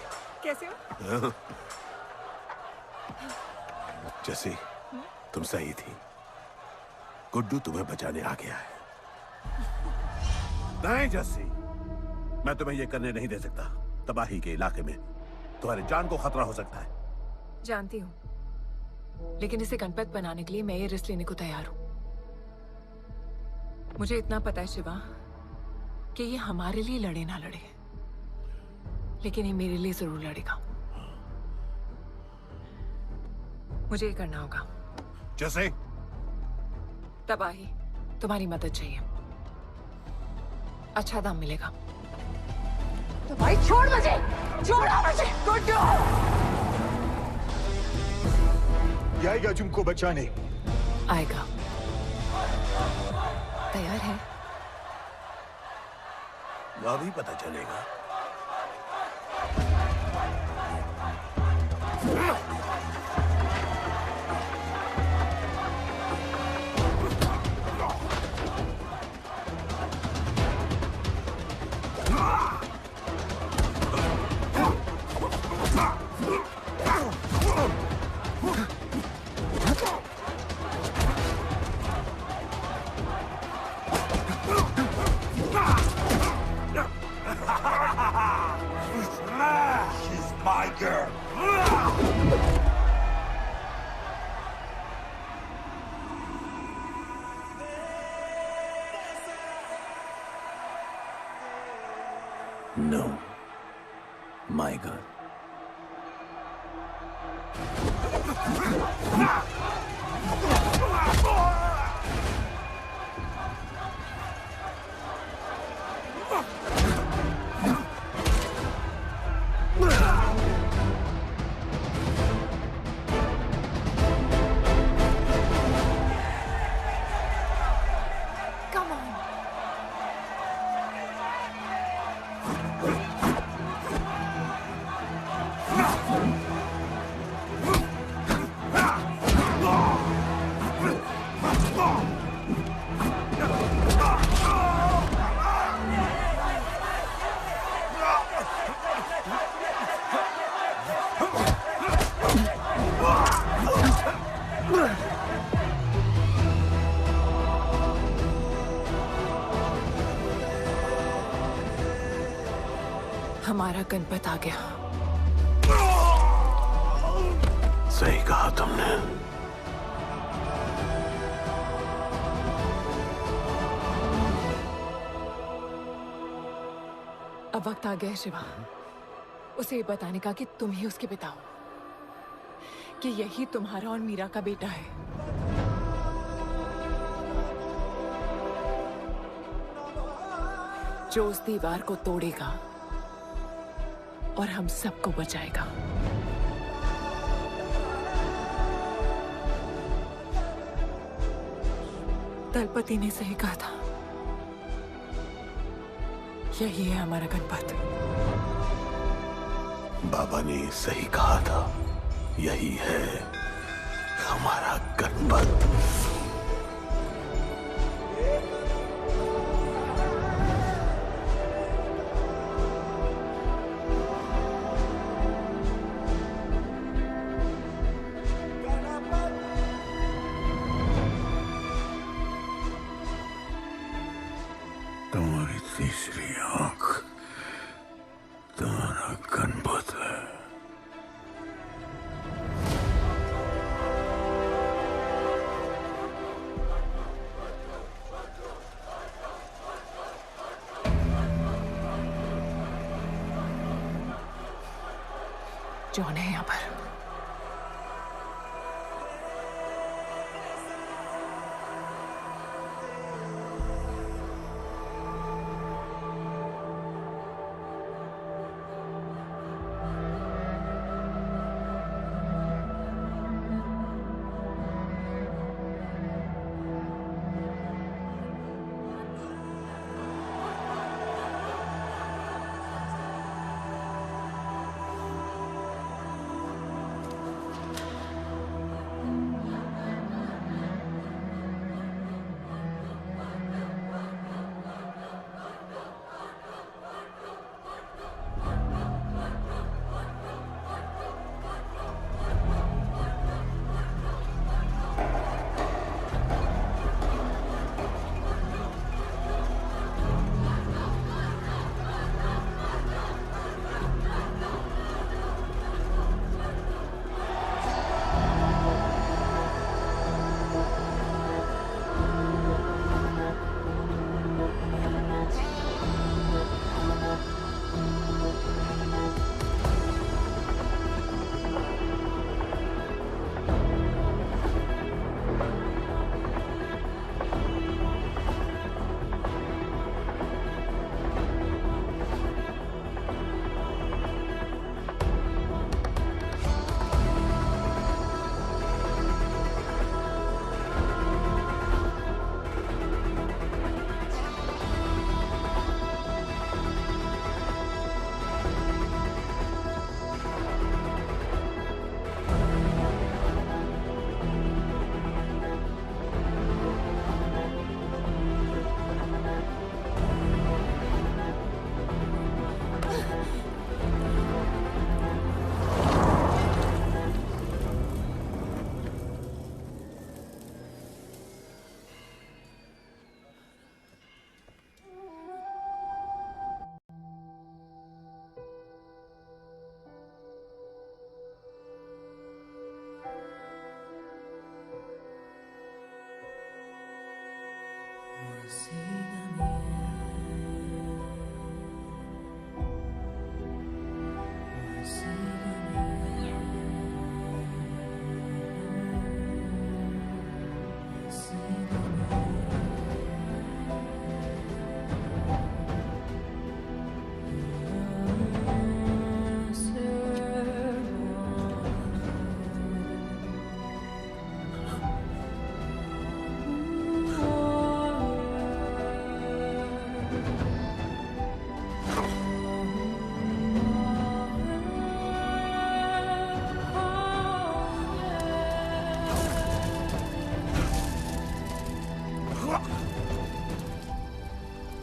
कैसे हो? जस्सी तुम सही थी, गुड्डू तुम्हें बचाने आ गया है। नहीं जस्सी, मैं तुम्हें यह करने नहीं दे सकता। तबाही के इलाके में तुम्हारी जान को खतरा हो सकता है। जानती हूँ, लेकिन इसे गणपत बनाने के लिए मैं ये रिस्क लेने को तैयार हूं। मुझे इतना पता है शिवा कि ये हमारे लिए लड़े ना लड़े, लेकिन ये मेरे लिए जरूर लड़ेगा। मुझे ये करना होगा। जैसे तबाही, तुम्हारी मदद चाहिए। अच्छा दाम मिलेगा। तो भाई छोड़ मुझे, छोड़ो मुझे। गुड्डू ये आएगा तुमको बचाने। आएगा। तैयार है? अभी पता चलेगा। She's my girl. No, my God. Come on. हमारा गणपत आ गया। सही कहा तुमने। अब वक्त आ गया है शिवा, उसे ये बताने का कि तुम ही उसके पिता हो, कि यही तुम्हारा और मीरा का बेटा है। जो उस दीवार को तोड़ेगा और हम सबको बचाएगा। दलपति ने सही कहा था, यही है हमारा गणपत। बाबा ने सही कहा था, यही है हमारा गणपत। तुम्हारी तीसरी आंख तुम्हारा गणपत है। जॉन है यहाँ पर।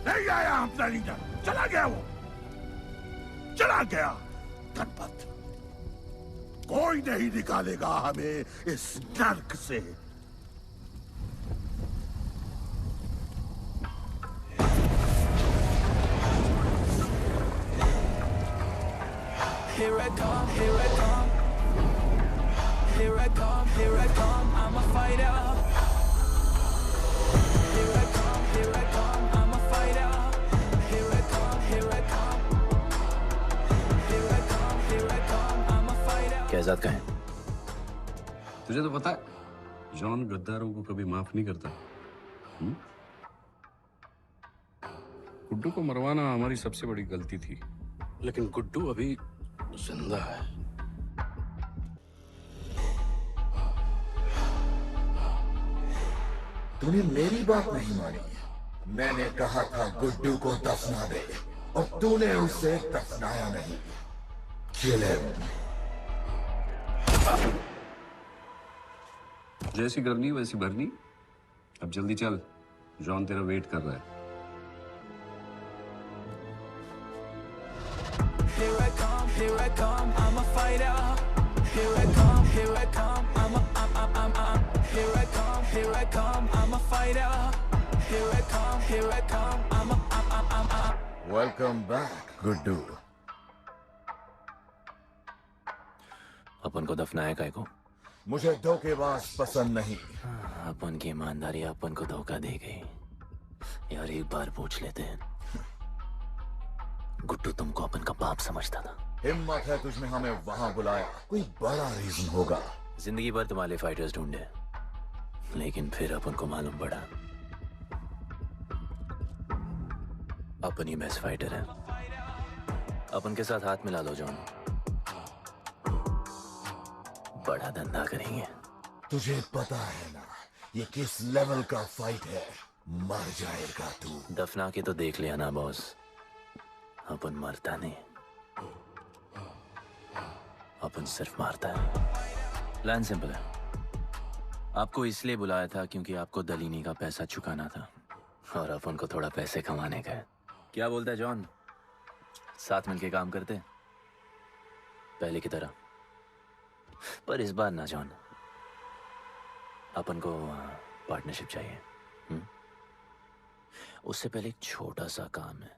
नहीं आया अपना लीडर, चला गया वो, चला गया। गणपत, कोई नहीं निकालेगा हमें इस नर्क से। Here I come, here I come. Here I come, here I come. I'm a fighter. Here I come, here I come. I'm a fighter. Here I come, here I come. Here I come, here I come. I'm a fighter. Kaizad कहें? तुझे तो पता है John गद्दारों को कभी माफ नहीं करता। गुड्डू को मरवाना हमारी सबसे बड़ी गलती थी, लेकिन गुड्डू अभी जिंदा है। तूने मेरी बात नहीं मानी। मैंने कहा था गुड्डू को दफना दे और तूने उसे दफनाया नहीं। Kill him. जैसी करनी वैसी भरनी। अब जल्दी चल, जॉन तेरा वेट कर रहा है। Here I come, here I come, I'm a fighter. Here I come, here I come, I'm here I come, here I come, I'm a fighter. Here I come, here I come, I'm Welcome back, Guddu. अपन को दफनाया काय को? मुझे धोखेबाज पसंद नहीं। अपन की ईमानदारी अपन को धोखा दे गई। यार एक बार पूछ लेते हैं, गुड्डू तुमको अपन का बाप समझता था? हिम्मत है तुझमें हमें वहां बुलाया, कोई बड़ा रीजन होगा। जिंदगी भर तुम्हारे फाइटर्स ढूंढे, लेकिन फिर अपन को मालूम पड़ा अपन ही बेस्ट फाइटर है। अपन के साथ हाथ मिला लो जॉन, बड़ा धंधा करेंगे। तुझे पता है ना ये किस लेवल का फाइट है? मर जाएगा तू। दफना के तो देख लिया ना बॉस, अपन मरता नहीं, अपन सिर्फ मारता है। प्लान सिंपल है, आपको इसलिए बुलाया था क्योंकि आपको दलीनी का पैसा चुकाना था और अपन को थोड़ा पैसे कमाने का है। क्या बोलता है जॉन, साथ मिलके काम करते पहले की तरह? पर इस बार ना जॉन, अपन को पार्टनरशिप चाहिए। उससे पहले एक छोटा सा काम है,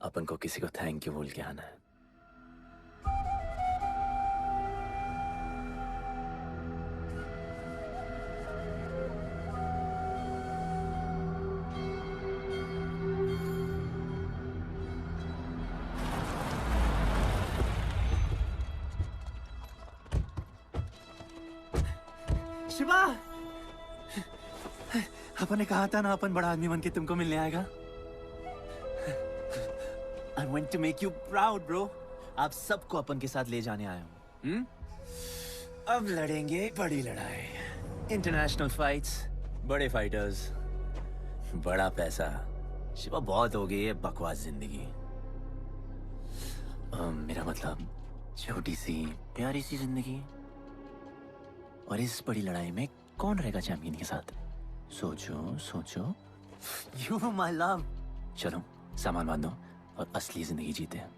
अपन को किसी को थैंक यू बोल के आना है। शिवा, अपन ने कहा था ना अपन बड़ा आदमी बन के तुमको मिलने आएगा। I want to make you proud, bro. आप सबको अपन के साथ ले जाने आया हूँ। अब लड़ेंगे बड़ी लड़ाई, इंटरनेशनल फाइट्स, बड़े फाइटर्स, बड़ा पैसा। शिवा बहुत हो गई है बकवास जिंदगी। मेरा मतलब छोटी सी प्यारी सी जिंदगी, और इस बड़ी लड़ाई में कौन रहेगा चैंपियन के साथ? सोचो सोचो। You my love. चलो सामान बांधो और असली जिंदगी जीते हैं।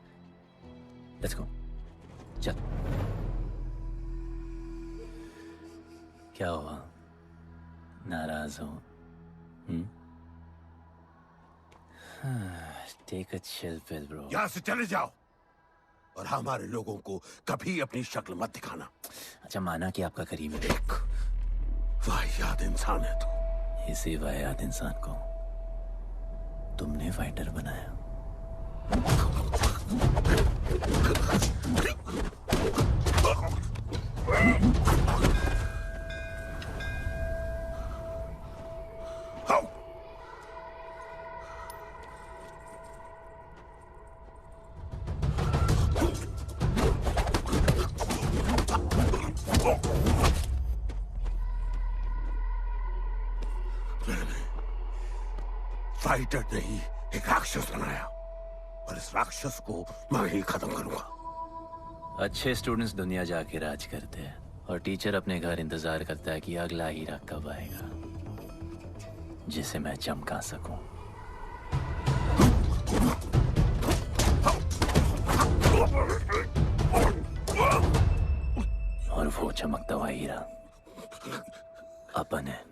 Let's go. चल। क्या हुआ, नाराज हो? Take a chill pill, bro. यहाँ से चले जाओ और हमारे लोगों को कभी अपनी शक्ल मत दिखाना। अच्छा माना कि आपका करीब है। वाहियात इंसान है तू। इसी वाहियात इंसान को तुमने फाइटर बनाया। फाइटर नहीं, एक राक्षस बनाया और इस राक्षस को मैं ही खत्म करूंगा। अच्छे स्टूडेंट्स दुनिया जाके राज करते हैं और टीचर अपने घर इंतजार करता है कि अगला हीरा कब आएगा। जिसे मैं चमका सकूं। और वो चमकता हुआ हीरा अपन है।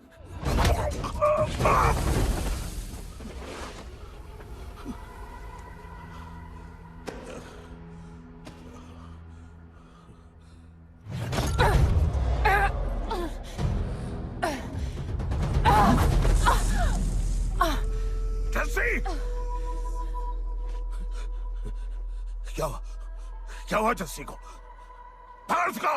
क्या हुआ जस्सी को? भारत को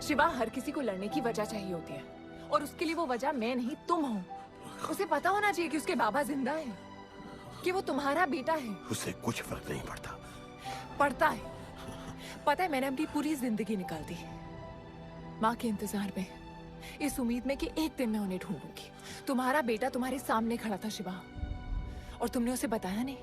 शिवा, हर किसी को लड़ने की वजह चाहिए होती है और उसके लिए वो वजह मैं नहीं तुम हो। उसे पता होना चाहिए कि उसके बाबा जिंदा है, कि वो तुम्हारा बेटा है। उसे कुछ फर्क नहीं पड़ता। पड़ता है। पता है, मैंने अपनी पूरी जिंदगी निकाल दी माँ के इंतजार में, इस उम्मीद में कि एक दिन मैं उन्हें ढूंढूंगी। तुम्हारा बेटा तुम्हारे सामने खड़ा था शिवा, और तुमने उसे बताया नहीं।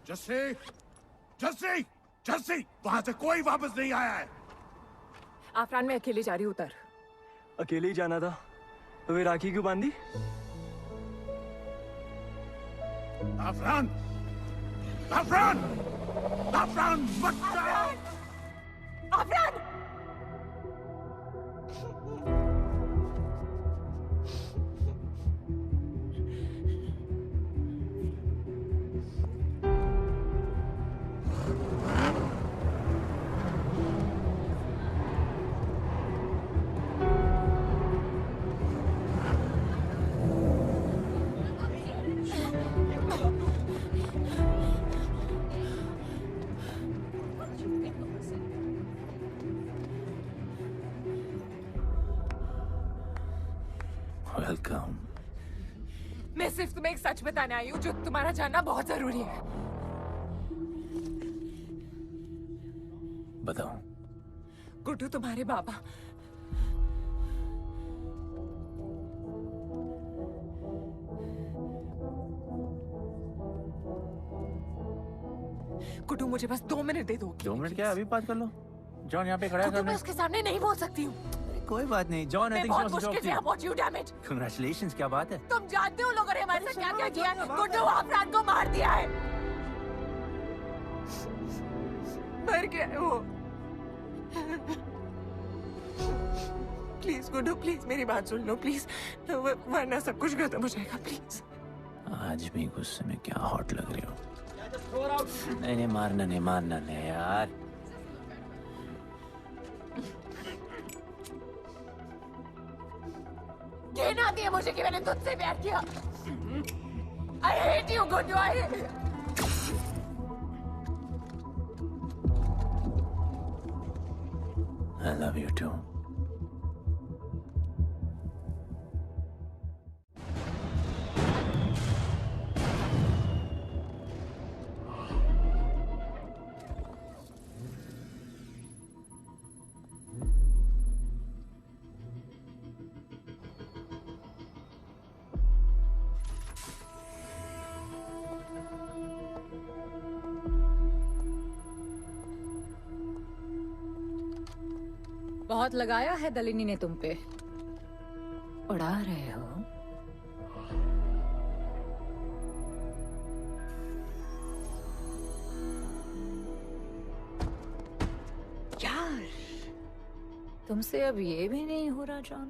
जस्सी, जस्सी, जस्सी, वहां से कोई वापस नहीं आया है। आफरान, मैं अकेले जा रही हूँ। उतर। अकेले ही जाना था तो वे राखी क्यों बांधी? आफरान, आफरान, आफरान, मत जाओ। आफरान! वेलकम। मैं सिर्फ तुम्हें एक सच बताने आई हूँ जो तुम्हारा जानना बहुत जरूरी है। बताओ। गुड्डू तुम्हारे बाबा। गुड्डू, मुझे बस 2 मिनट दे दो। 2 मिनट क्या, अभी बात कर लो। जॉन यहाँ पे खड़ा है। गुड्डू, मैं उसके सामने नहीं बोल सकती हूँ। कोई बात नहीं जॉन। मैं बहुत मुश्किल say about you damn it. Congratulations, क्या बात है? तुम जानते हो लोगों ने हमारे साथ क्या क्या किया है? गुड्डू आफरान को मार दिया है। मर गया है वो। प्लीज गुड्डू प्लीज मेरी बात सुन लो प्लीज, वरना सब कुछ खत्म हो जाएगा प्लीज। आज भी गुस्से में क्या हॉट लग रही हो। नहीं मारना नहीं यार। घिन आती है मुझे कि मैंने तुझसे प्यार किया। I hate you Guddu, I hate you. I love you too. बहुत लगाया है दलिनी ने तुम पे। उड़ा रहे हो। यार तुमसे अब ये भी नहीं हो रहा John.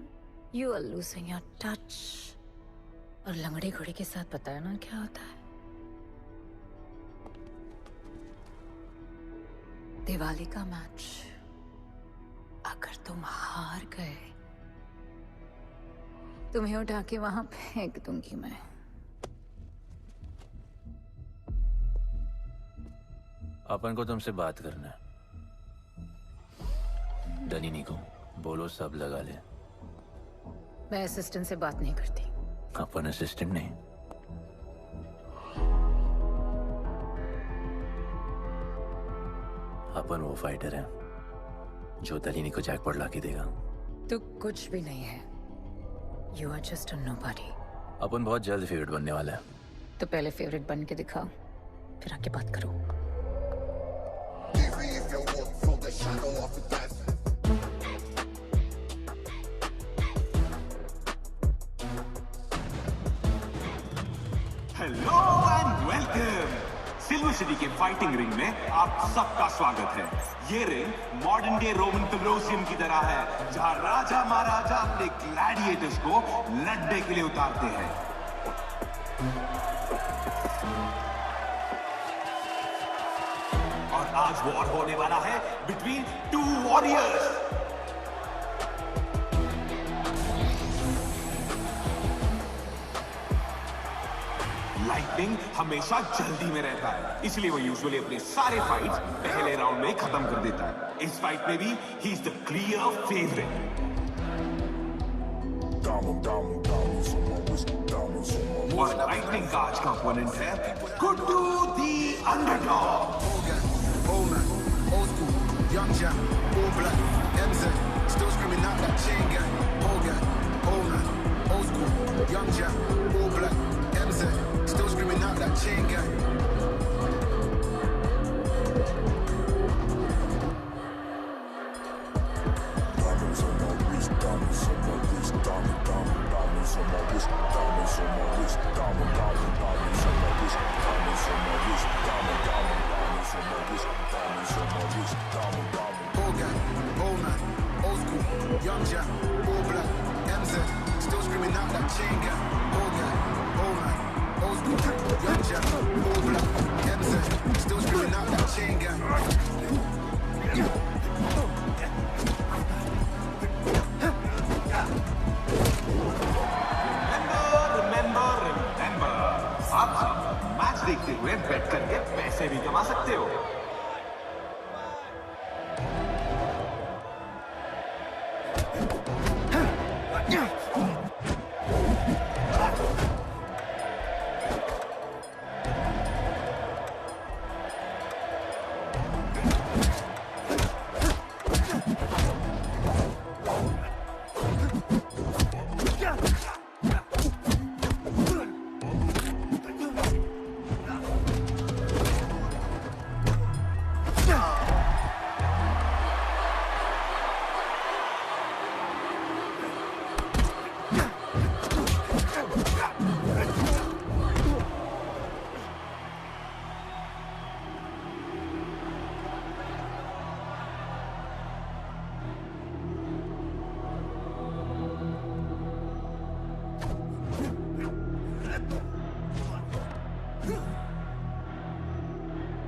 You are losing your touch. और लंगड़े घोड़े के साथ बताया ना क्या होता है। दिवाली का मैच अगर तुम हार गए तुम्हें उठा के वहां फेंक दूंगी मैं। अपन को तुमसे बात करना है। डनीनी को बोलो सब लगा ले। मैं असिस्टेंट से बात नहीं करती। अपन असिस्टेंट नहीं। अपन वो फाइटर है जो दलीनी को जैकपॉट लाके देगा। तू कुछ भी नहीं है। You are just a nobody. अपन बहुत जल्द फेवरेट बनने वाला है। तो पहले फेवरेट बन के दिखाओ, फिर आके बात करो। Hello and welcome. Silver city के फाइटिंग रिंग में आप सबका स्वागत है। ये ring modern day Roman Colosseum की तरह है, जहां राजा महाराजा अपने ग्लैडिएटर्स को लड़ने के लिए उतारते हैं। और आज वॉर होने वाला है बिटवीन टू वॉरियर्स। लाइटनिंग हमेशा जल्दी में रहता है, इसलिए वो यूजुअली अपने सारे फाइट्स पहले राउंड में खत्म कर देता है। इस फाइट में भी he is the clear favourite. और लाइटनिंग का आज का ओपोनेंट है गुड्डू दी underdog. Young Jack, all black, MZ, still screaming out that chain gang. Old gang, old man, old school. Young Jack, all black, MZ, still screaming out that chain gang. Diamonds on my wrist, diamonds on my wrist, diamonds on my wrist, diamonds on my wrist, diamonds on my wrist, diamonds on my wrist, diamonds on my wrist, diamonds on my wrist, diamond. Old gang, old man, old school, young Jack, all black, MZ, still screaming out that chain gang. Old gang, old man, old school, young Jack, all black, MZ, still screaming out that chain gang. Remember, आप match देखते हुए बेट करके पैसे भी कमा सकते हो।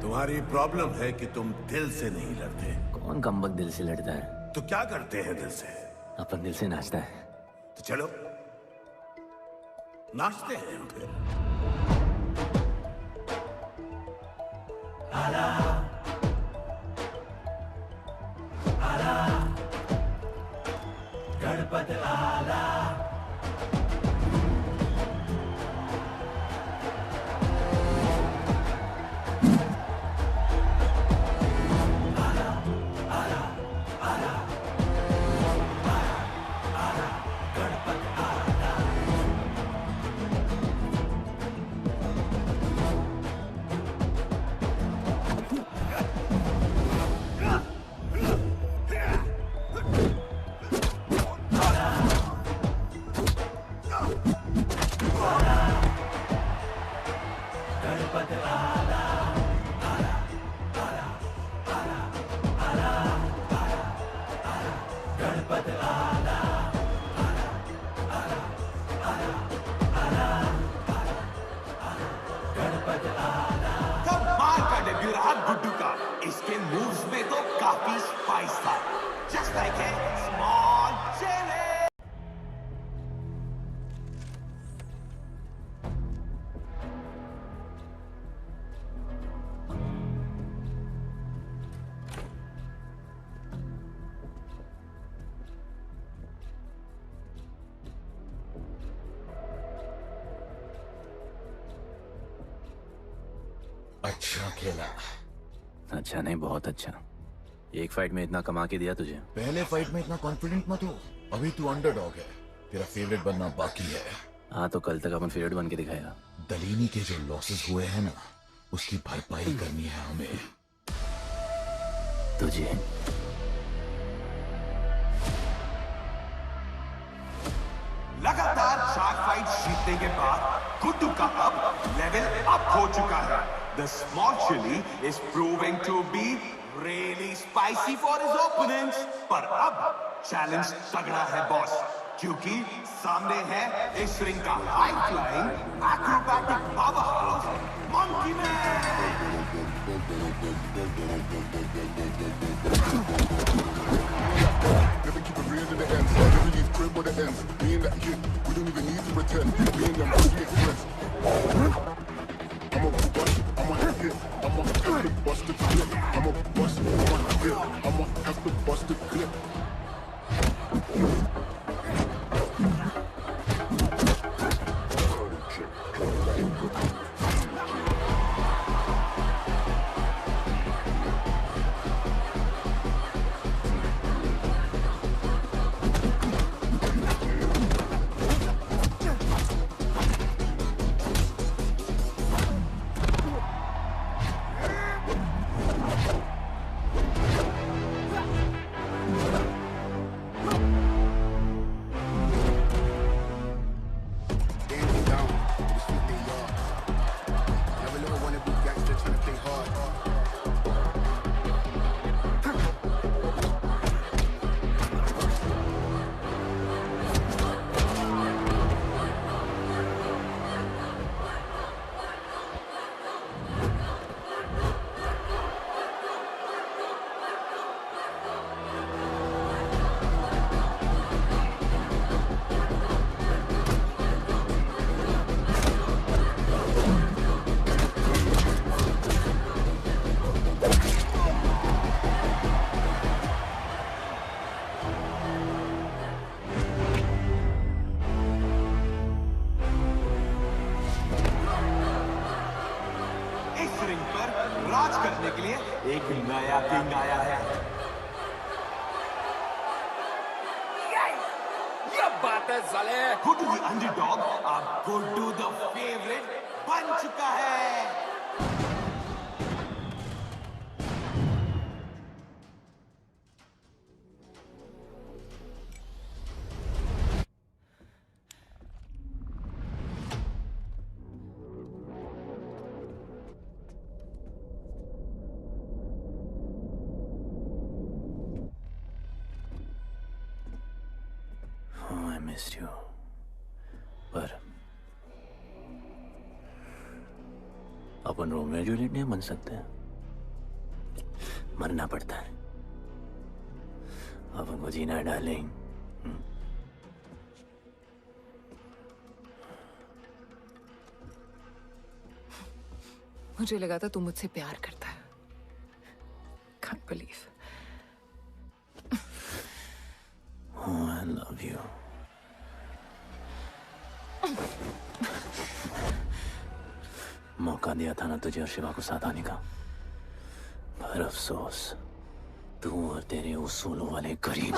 तुम्हारी प्रॉब्लम है कि तुम दिल से नहीं लड़ते। कौन कमबख्त दिल से लड़ता है? तो क्या करते हैं दिल से? अपन दिल से नाचता है। तो चलो नाचते हैं हम फिर। गणपत आला गुड्डू का इसके मूव्स में तो काफी स्पाइस था। Just like a small chilli. अच्छा खेला। अच्छा नहीं, बहुत अच्छा। एक फाइट में इतना कमा के दिया तुझे। पहले फाइट में इतना कॉन्फिडेंट मत हो, अभी तू अंडरडॉग है, तेरा फेवरेट बनना बाकी है। हाँ तो कल तक अपन फेवरेट बन के दिखाएगा। दलीनी के जो लॉसेस हुए हैं ना, उसकी भरपाई करनी है हमें। तुझे लगातार 4 फाइट जीतने के बाद गुड्डू का अब लेवल अप हो चुका है। The small chili is proving to be really spicy for his opponents. पर अब चैलेंज तगड़ा है बॉस, क्योंकि सामने है इस रिंग का high flying acrobatic powerhouse monkey man. Never keep it real to the end. Never leave crib where the ends. Me and that kid, we don't even need to pretend. Me and them really friends. I'm a bust, I'm a hit, I'm a have to bust the clip. I'm a bust, I'm a hit, I'm a have to bust the clip. राज करने के लिए एक नया king आया है। ये बात है साले। गुड्डू द अंडरडॉग अब गुड्डू द फेवरेट बन चुका है। मिस्ड यू, पर अपन रोमियो जूलियट नहीं बन सकते। मरना पड़ता है। अब उनको जीना है डार्लिंग। मुझे लगा था तू मुझसे प्यार करता है। Can't believe. Oh, I love you. मौका दिया था ना तुझे और शिवा को साथ आने का, पर अफसोस तू और तेरे उसूलों वाले गरीब।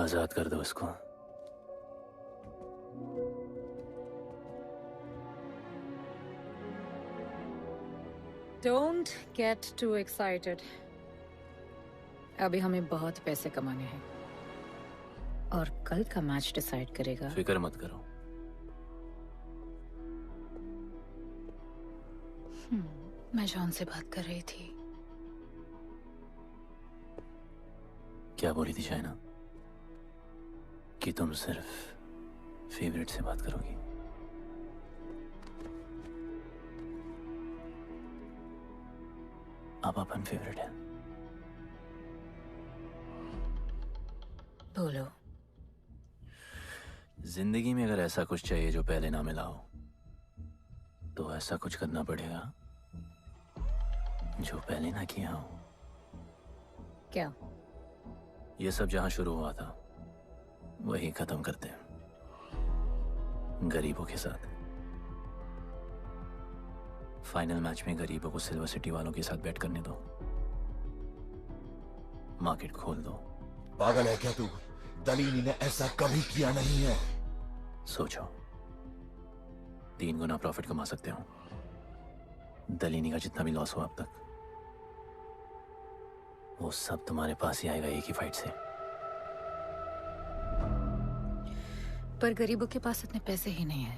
आजाद कर दो इसको। Don't get too excited. अभी हमें बहुत पैसे कमाने हैं और कल का मैच डिसाइड करेगा। फिक्र मत करो। मैं जॉन से बात कर रही थी। क्या बोली थी शाइना? कि तुम सिर्फ फेवरेट से बात करोगी? अब अपन फेवरेट है। बोलो। जिंदगी में अगर ऐसा कुछ चाहिए जो पहले ना मिला हो, तो ऐसा कुछ करना पड़ेगा जो पहले ना किया हो। क्या? ये सब जहां शुरू हुआ था वही खत्म करते हैं, गरीबों के साथ। फाइनल मैच में गरीबों को सिल्वर सिटी वालों के साथ बैट करने दो, मार्केट खोल दो। पागल है क्या तू? दलीनी ने ऐसा कभी किया नहीं है। सोचो, 3 गुना प्रॉफिट कमा सकते हो। दलीनी का जितना भी लॉस हुआ अब तक, वो सब तुम्हारे पास ही आएगा एक ही फाइट से। पर गरीबों के पास इतने पैसे ही नहीं है,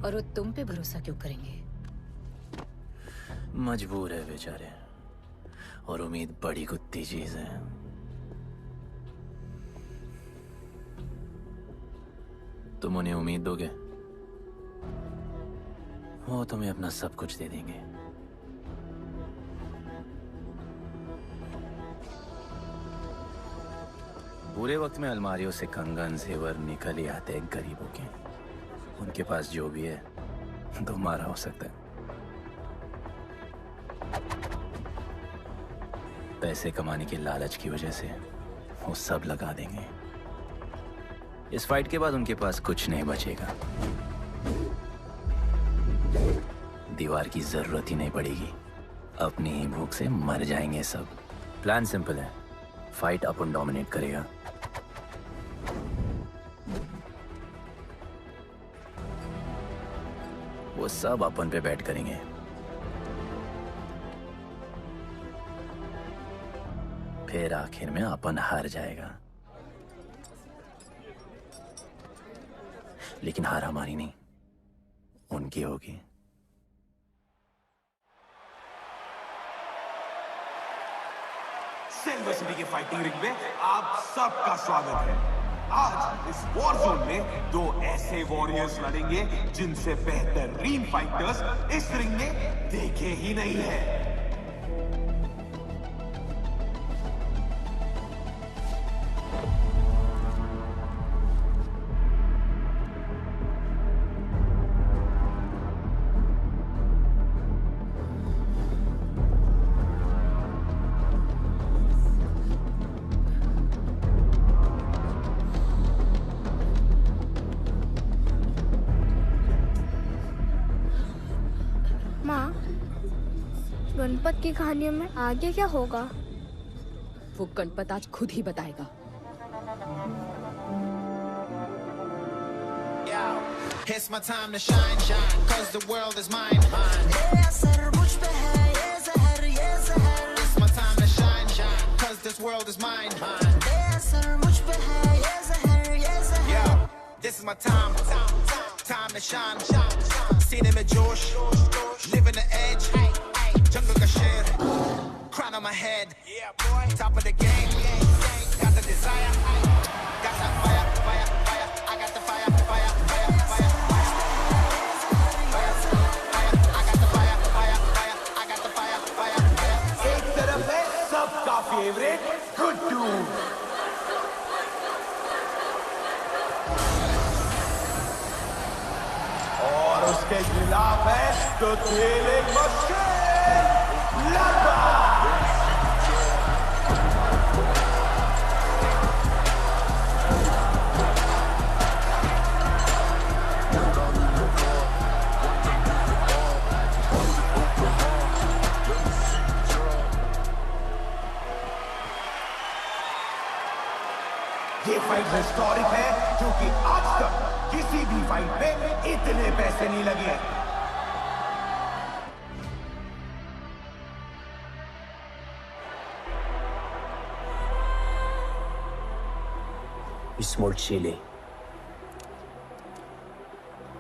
और वो तुम पे भरोसा क्यों करेंगे? मजबूर है बेचारे, और उम्मीद बड़ी कुत्ती चीज है। तुम उन्हें उम्मीद दोगे, वो तुम्हें अपना सब कुछ दे देंगे। बुरे वक्त में अलमारियों से कंगन जेवर निकल ही आते हैं गरीबों के। उनके पास जो भी है तुम्हारा हो सकता है। पैसे कमाने की लालच की वजह से वो सब लगा देंगे। इस फाइट के बाद उनके पास कुछ नहीं बचेगा। दीवार की जरूरत ही नहीं पड़ेगी, अपनी ही भूख से मर जाएंगे सब। प्लान सिंपल है, फाइट अपन डोमिनेट करेगा। वो सब अपन पे बैट करेंगे। फिर आखिर में अपन हार जाएगा, लेकिन हार हमारी नहीं, उनकी होगी। सिल्वर सिटी के फाइटिंग रिंग में आप सबका स्वागत है। आज इस वॉर जोन में 2 ऐसे वॉरियर्स लड़ेंगे जिनसे बेहतरीन फाइटर्स इस रिंग में देखे ही नहीं है। माँ, गणपत की कहानियों में आगे क्या होगा? वो गणपत आज खुद ही बताएगा। It's my time to shine, shine, cause the world is mine, mine. It's my time to shine, shine, cause this world is mine, mine. Yo, this is my time, time to shine, सीने में जोश, living the edge, jungle का शेर, crown on my head, top of the game, got the desire, got that fire, fire, fire, I got the fire, fire, fire, fire, fire, fire, I got the fire, के खिलाफ है तो खेल एक मुश्किल लगा। ये फाइट हिस्टोरिक है क्योंकि आज तक किसी भी फाइट में इतने पैसे नहीं लगे। You small chili.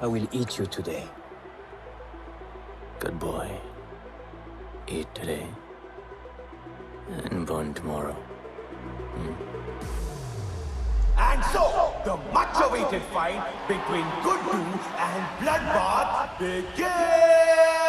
I will eat you today. Good boy. Eat today and burn tomorrow. And so, the much-awaited fight between Guddu and Bloodbath begins!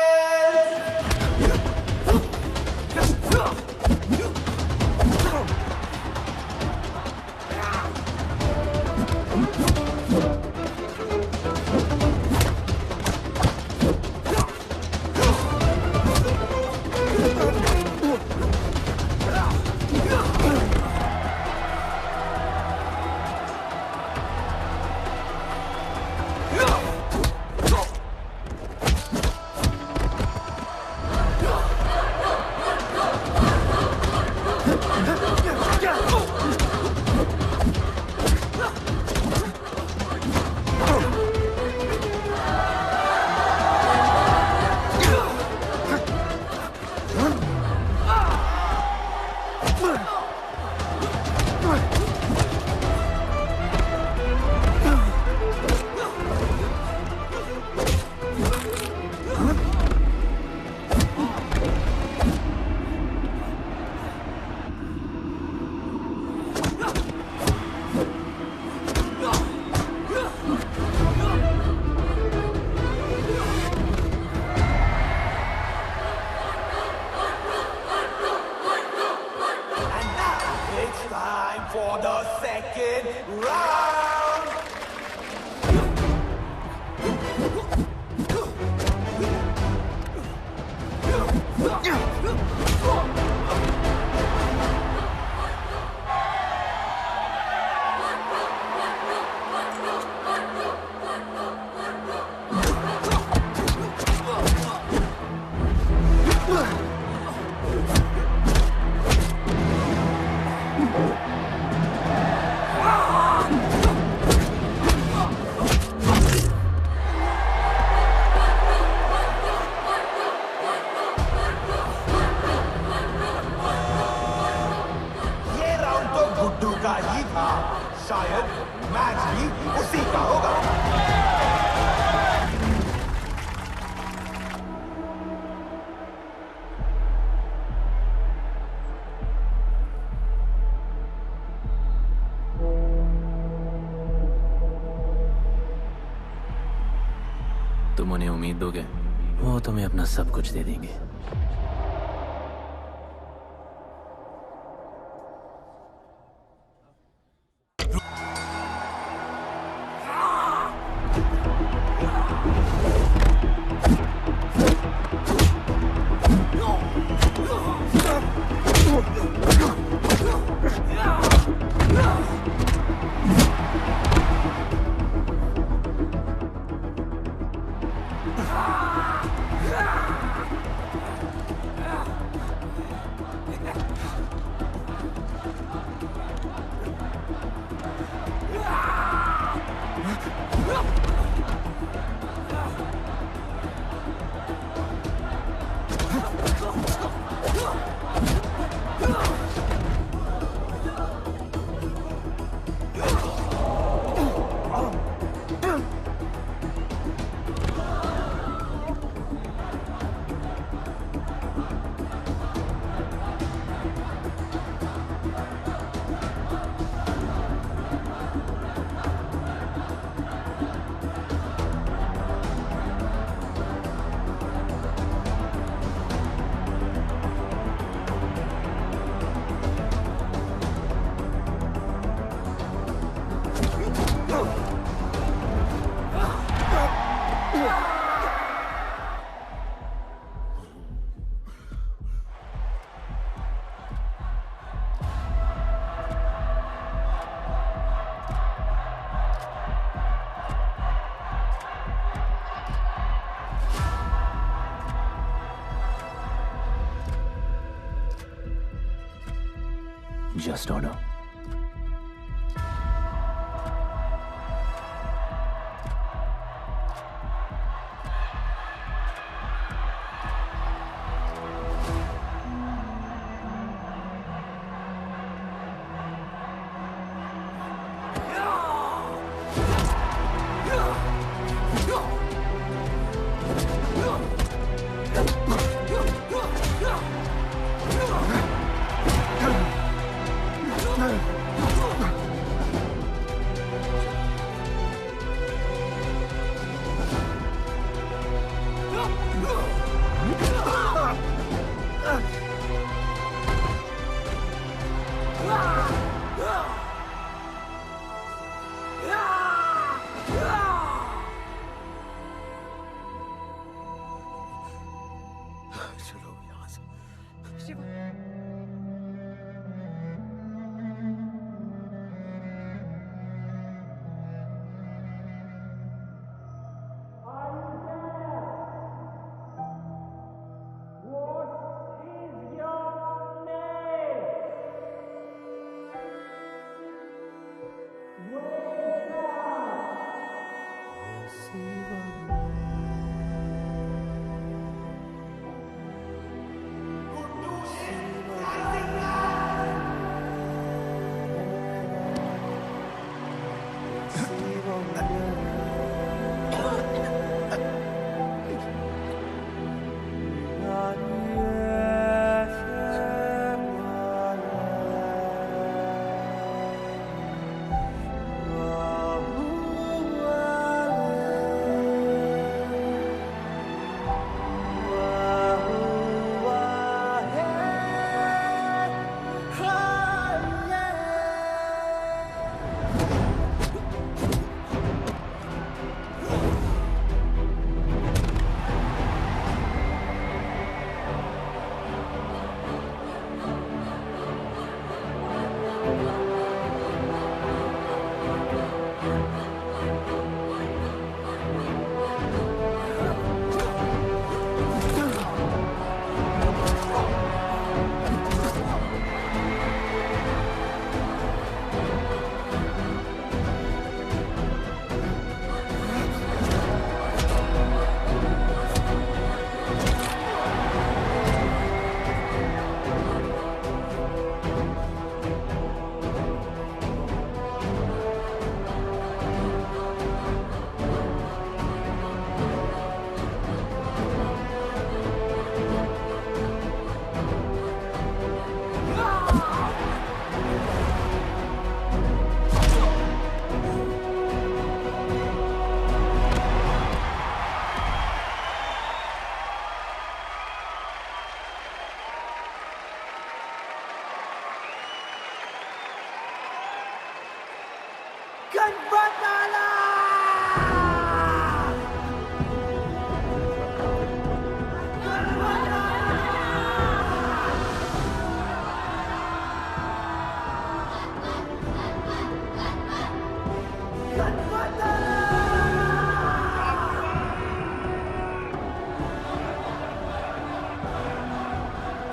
For the second round. का ही था, शायद मैच भी उसी का होगा। तुम उन्हें उम्मीद दोगे, वो तुम्हें अपना सब कुछ दे देंगे। Just order.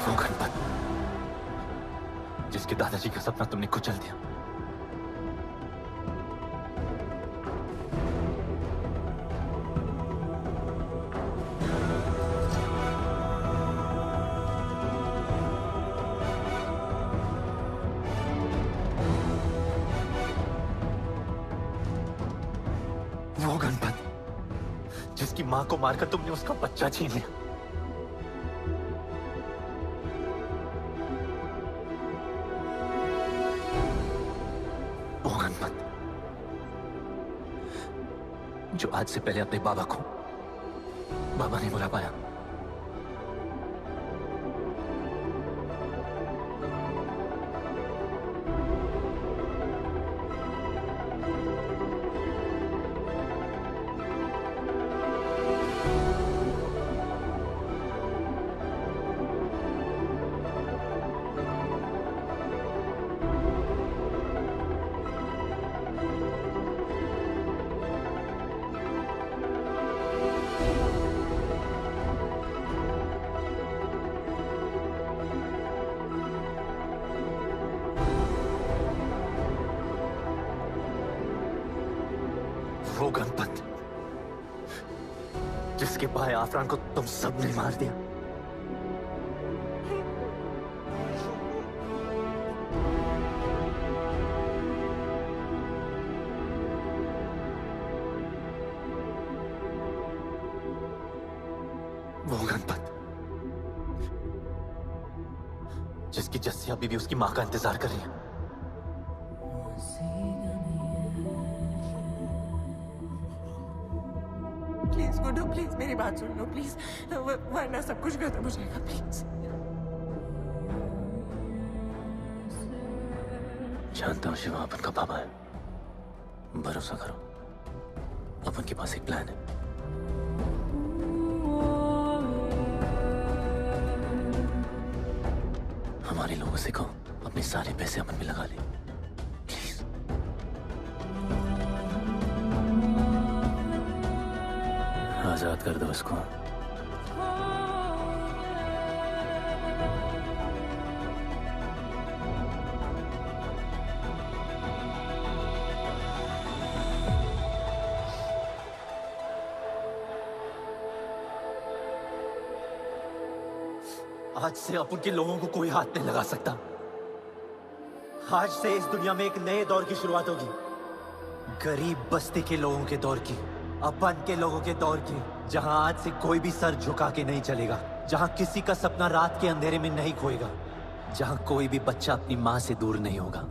वो गणपत जिसके दादाजी का सपना तुमने कुचल दिया। वो गणपत जिसकी मां को मारकर तुमने उसका बच्चा छीन लिया। वो गणपत जो आज से पहले अपने बाबा को बाबा नहीं बुला पाया। गणपत जिसके भाई आफरान को तुम सबने मार दिया। वो गणपत जिसकी जस्सिया बीवी उसकी मां का इंतजार कर रही है। प्लीज गुड्डू, प्लीज मेरी बात सुन लो प्लीज, वरना सब कुछ खत्म हो जाएगा प्लीज। जानता हूँ शिवा अपन का पापा है, भरोसा करो, अपन के पास एक प्लान है। हमारे लोगों से कहो अपने सारे पैसे अपन में लगा ले, प्लीज। आजाद कर दो इसको। आज से अपन के लोगों को कोई हाथ नहीं लगा सकता। आज से इस दुनिया में एक नए दौर की शुरुआत होगी, गरीब बस्ती के लोगों के दौर की, अपन के लोगों के दौर की, जहां आज से कोई भी सर झुका के नहीं चलेगा, जहां किसी का सपना रात के अंधेरे में नहीं खोएगा, जहां कोई भी बच्चा अपनी मां से दूर नहीं होगा।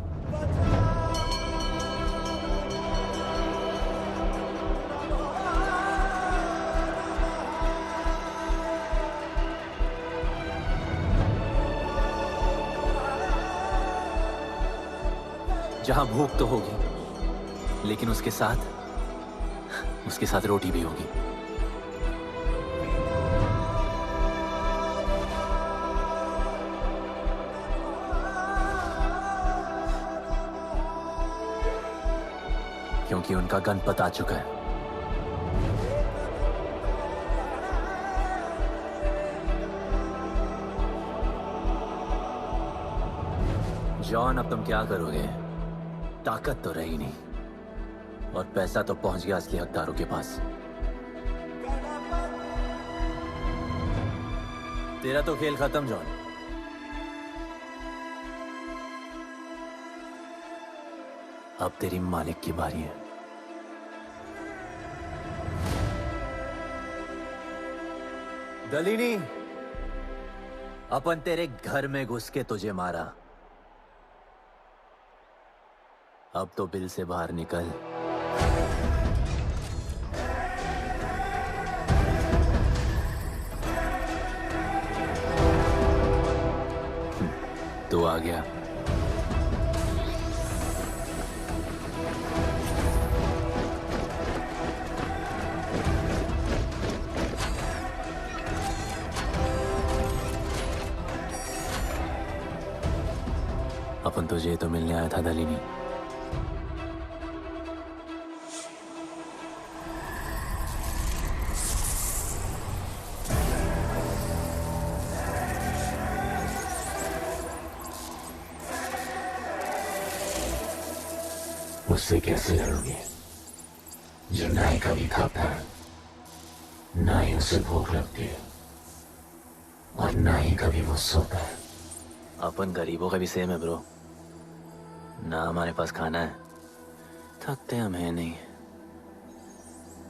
जहां भूख तो होगी, लेकिन उसके साथ रोटी भी होगी। क्योंकि उनका गणपत आ चुका है। जॉन, अब तुम क्या करोगे? ताकत तो रही नहीं और पैसा तो पहुंच गया असली हकदारों के पास। तेरा तो खेल खत्म जॉन। अब तेरी मालिक की बारी है। दलीनी, अपन तेरे घर में घुस के तुझे मारा, अब तो बिल से बाहर निकल। तू आ गया। अपन तुझे तो मिलने आया था दलीनी। उससे कैसे लड़ोगे जो ना ही कभी खाता है, ना ही उसे भूख लगती है और ना ही कभी वो सोता है। अपन गरीबों का भी सेम है ब्रो। ना हमारे पास खाना है, थकते हम है नहीं,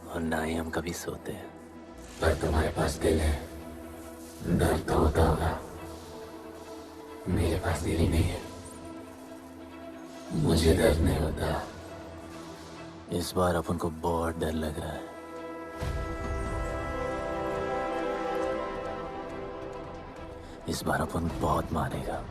और ना ही हम कभी सोते हैं। पर तुम्हारे पास दिल है, दर्द तो होता होगा। मेरे पास दिल ही नहीं है, मुझे दर्द नहीं होता। इस बार अपन को बहुत डर लग रहा है। इस बार अपन बहुत मारेगा।